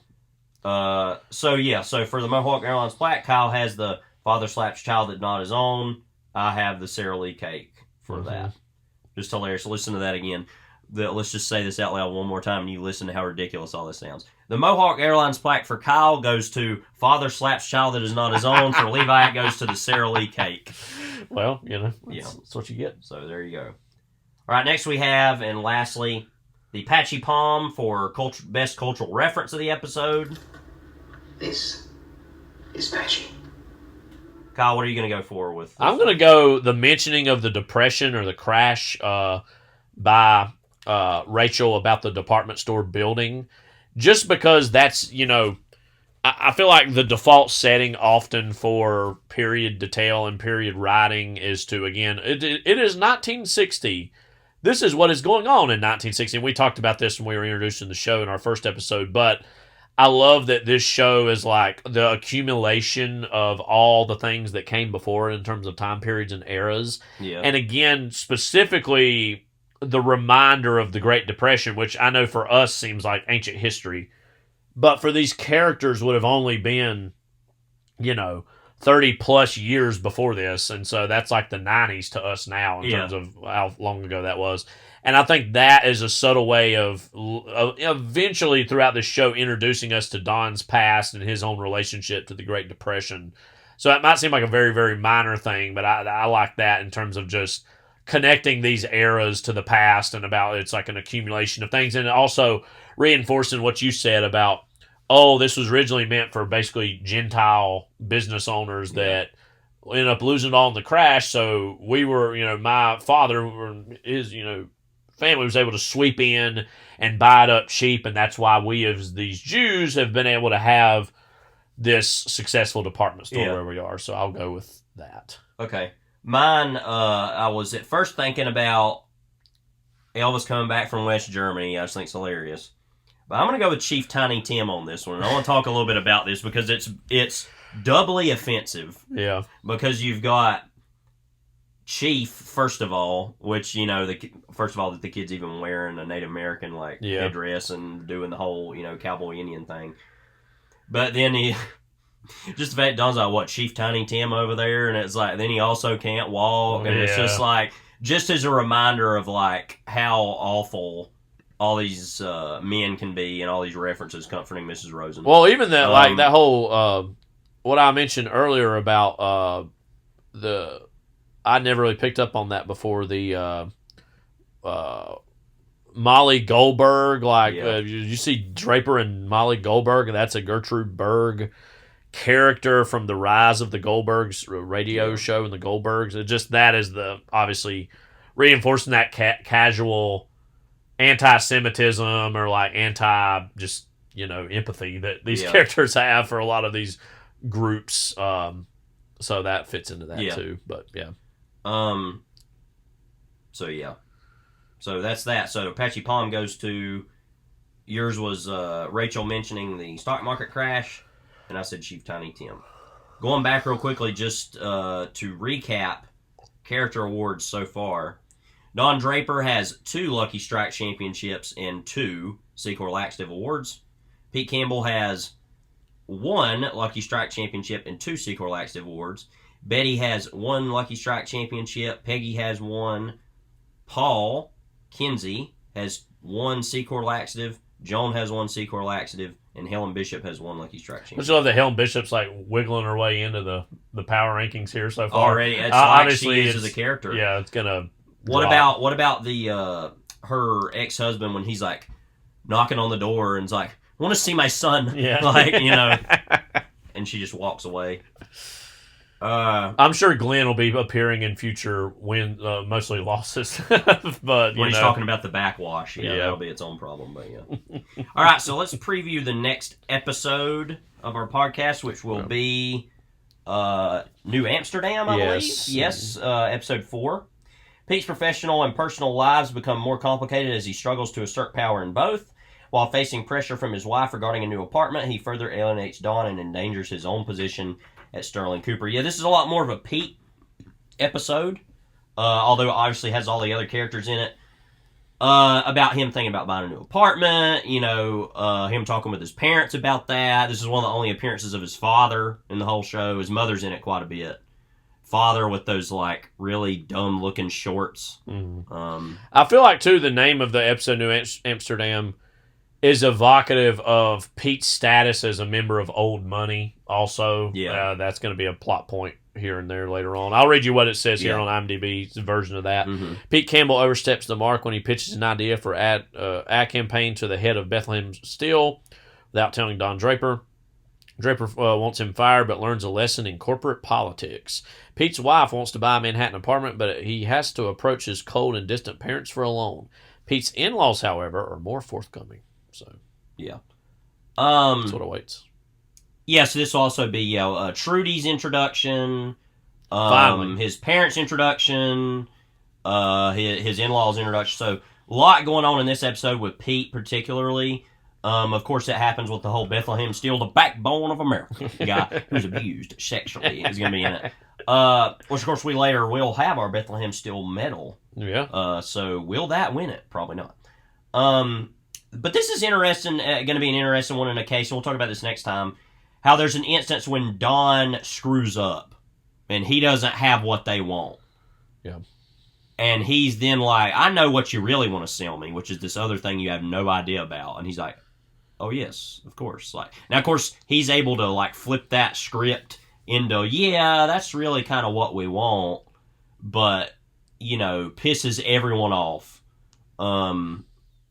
So for the Mohawk Airlines plaque, Kyle has the father slaps child that not his own. I have the Sara Lee cake for that. Just hilarious. Listen to that again. Let's just say this out loud one more time and you listen to how ridiculous all this sounds. The Mohawk Airlines plaque for Kyle goes to father slaps child that is not his own. For Levi, it goes to the Sara Lee cake. Well, that's what you get. So there you go. All right, next we have, and lastly, the Patchy Palm for best cultural reference of the episode. This is Patchy. Kyle, what are you going to go for with this? I'm going to go the mentioning of the depression or the crash by Rachel about the department store building, just because that's, I feel like the default setting often for period detail and period writing is to, again, it is 1960. This is what is going on in 1960. And we talked about this when we were introducing the show in our first episode, but I love that this show is like the accumulation of all the things that came before in terms of time periods and eras. Yeah. And again, specifically the reminder of the Great Depression, which I know for us seems like ancient history, but for these characters would have only been, 30 plus years before this. And so that's like the 90s to us now in terms of how long ago that was. And I think that is a subtle way of eventually throughout the show introducing us to Don's past and his own relationship to the Great Depression. So it might seem like a very, very minor thing, but I like that in terms of just connecting these eras to the past and about it's like an accumulation of things. And also reinforcing what you said about, this was originally meant for basically Gentile business owners that ended up losing it all in the crash. So we were, my father, his, family was able to sweep in and buy it up cheap, and that's why we as these Jews have been able to have this successful department store where we are. So I'll go with that. Okay. Mine, I was at first thinking about Elvis coming back from West Germany. I just think it's hilarious. But I'm going to go with Chief Tiny Tim on this one. And I want to talk a little bit about this because it's doubly offensive. Yeah. Because you've got Chief, first of all, which, first of all, that the kid's even wearing a Native American, headdress and doing the whole, cowboy Indian thing. But then just the fact Don's like, what, Chief Tiny Tim over there? And it's like, then he also can't walk. And it's just like, just as a reminder of like how awful all these men can be, and all these references comforting Mrs. Rosen. Well, even that like that whole what I mentioned earlier about I never really picked up on that before, the Molly Goldberg, like you see Draper and Molly Goldberg, and that's a Gertrude Berg character from the Rise of the Goldbergs radio show, and the Goldbergs. It just, that is the obviously reinforcing that casual anti-Semitism or like anti just empathy that these characters have for a lot of these groups. So that fits into that too. But So that's that. So Apache Palm goes to, yours was Rachel mentioning the stock market crash, and I said Chief Tiny Tim. Going back real quickly, just to recap character awards so far. Don Draper has 2 Lucky Strike championships and 2 Secor Laxative awards. Pete Campbell has 1 Lucky Strike championship and 2 Secor Laxative awards. Betty has 1 Lucky Strike championship. Peggy has 1. Paul Kinsey has 1 Secor Laxative. Joan has 1 Secor Laxative. And Helen Bishop has 1 Lucky Strike championship. I just love that Helen Bishop's like wiggling her way into the power rankings here so far. Already, it's like obviously she is as a character. Yeah, it's gonna. What about the her ex-husband when he's like knocking on the door and's like, I want to see my son. Yeah. Like, and she just walks away. I'm sure Glenn will be appearing in future mostly losses. But when he's talking about the backwash, that'll be its own problem. But all right, so let's preview the next episode of our podcast, which will be New Amsterdam, I believe. Yes, episode 4. Pete's professional and personal lives become more complicated as he struggles to assert power in both. While facing pressure from his wife regarding a new apartment, he further alienates Dawn and endangers his own position at Sterling Cooper. Yeah, this is a lot more of a Pete episode, although it obviously has all the other characters in it. About him thinking about buying a new apartment, him talking with his parents about that. This is one of the only appearances of his father in the whole show. His mother's in it quite a bit. Father with those like really dumb looking shorts. Mm-hmm. I feel like too the name of the episode New Amsterdam is evocative of Pete's status as a member of Old Money. Also, that's going to be a plot point here and there later on. I'll read you what it says here on IMDb's version of that. Mm-hmm. Pete Campbell oversteps the mark when he pitches an idea for ad campaign to the head of Bethlehem Steel without telling Don Draper. Draper wants him fired, but learns a lesson in corporate politics. Pete's wife wants to buy a Manhattan apartment, but he has to approach his cold and distant parents for a loan. Pete's in-laws, however, are more forthcoming. So, that's what awaits. Yeah, so this will also be Trudy's introduction, his parents' introduction, his in-laws' introduction. So, a lot going on in this episode with Pete particularly. Of course, it happens with the whole Bethlehem Steel, the backbone of America guy who's abused sexually is going to be in it. Which, of course, we later will have our Bethlehem Steel medal. Yeah. So, will that win it? Probably not. But this is interesting, going to be an interesting one in a case, and we'll talk about this next time, how there's an instance when Don screws up, and he doesn't have what they want. Yeah. And he's then like, I know what you really want to sell me, which is this other thing you have no idea about. And he's like, oh, yes, of course. Like, now, of course, he's able to, like, flip that script into, yeah, that's really kind of what we want, but, pisses everyone off.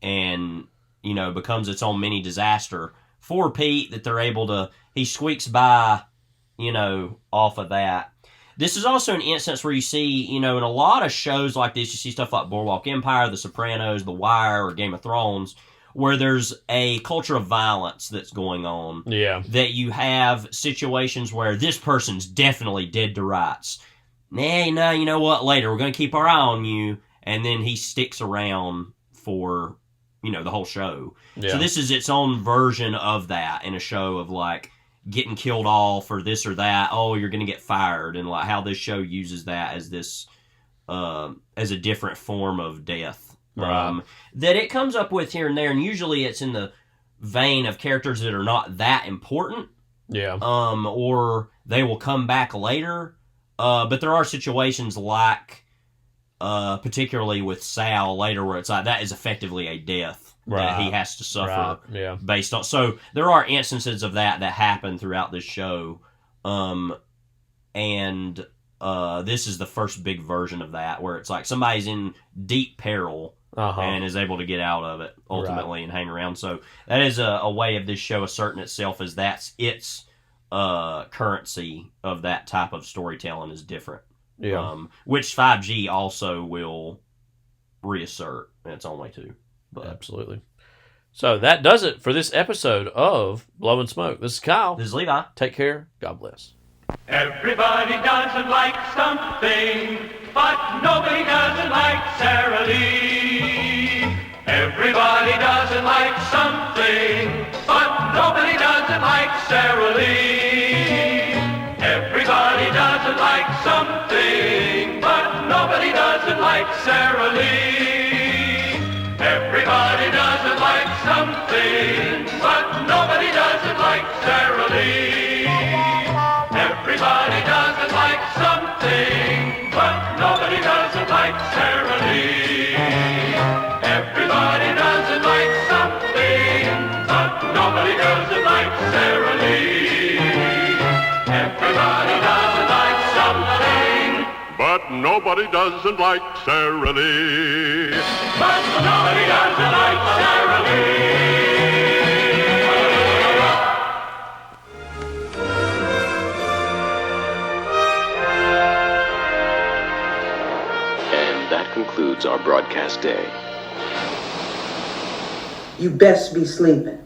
And, becomes its own mini disaster for Pete that they're able to, he squeaks by, off of that. This is also an instance where you see, in a lot of shows like this, you see stuff like Boardwalk Empire, The Sopranos, The Wire, or Game of Thrones, where there's a culture of violence that's going on. Yeah. That you have situations where this person's definitely dead to rights. Hey, no, you know what? Later, we're going to keep our eye on you. And then he sticks around for, the whole show. Yeah. So this is its own version of that in a show of, like, getting killed off or this or that. Oh, you're going to get fired. And, like, how this show uses that as this, as a different form of death. Right. That it comes up with here and there. And usually it's in the vein of characters that are not that important. Yeah. Or they will come back later. But there are situations like particularly with Sal later, where it's like that is effectively a death that he has to suffer based on. So there are instances of that happen throughout this show, and this is the first big version of that, where it's like somebody's in deep peril and is able to get out of it ultimately and hang around. So that is a way of this show asserting itself as that's its currency of that type of storytelling is different. Yeah. Which 5G also will reassert in its own way too. But absolutely. So that does it for this episode of Blow and Smoke. This is Kyle. This is Levi. Take care. God bless. Everybody doesn't like something, but nobody doesn't like Sarah Lee. Everybody doesn't like something, but nobody doesn't like Sarah Lee. Everybody doesn't like something, but nobody doesn't like Sarah Lee. Everybody doesn't like something, but nobody doesn't like Sarah Lee. Everybody doesn't like something, but nobody doesn't like Sarah Lee. Everybody doesn't like something, but nobody doesn't like Sarah Lee. Everybody doesn't like something, but nobody doesn't like Sarah Lee. But nobody doesn't like Sarah Lee. And that concludes our broadcast day. You best be sleeping.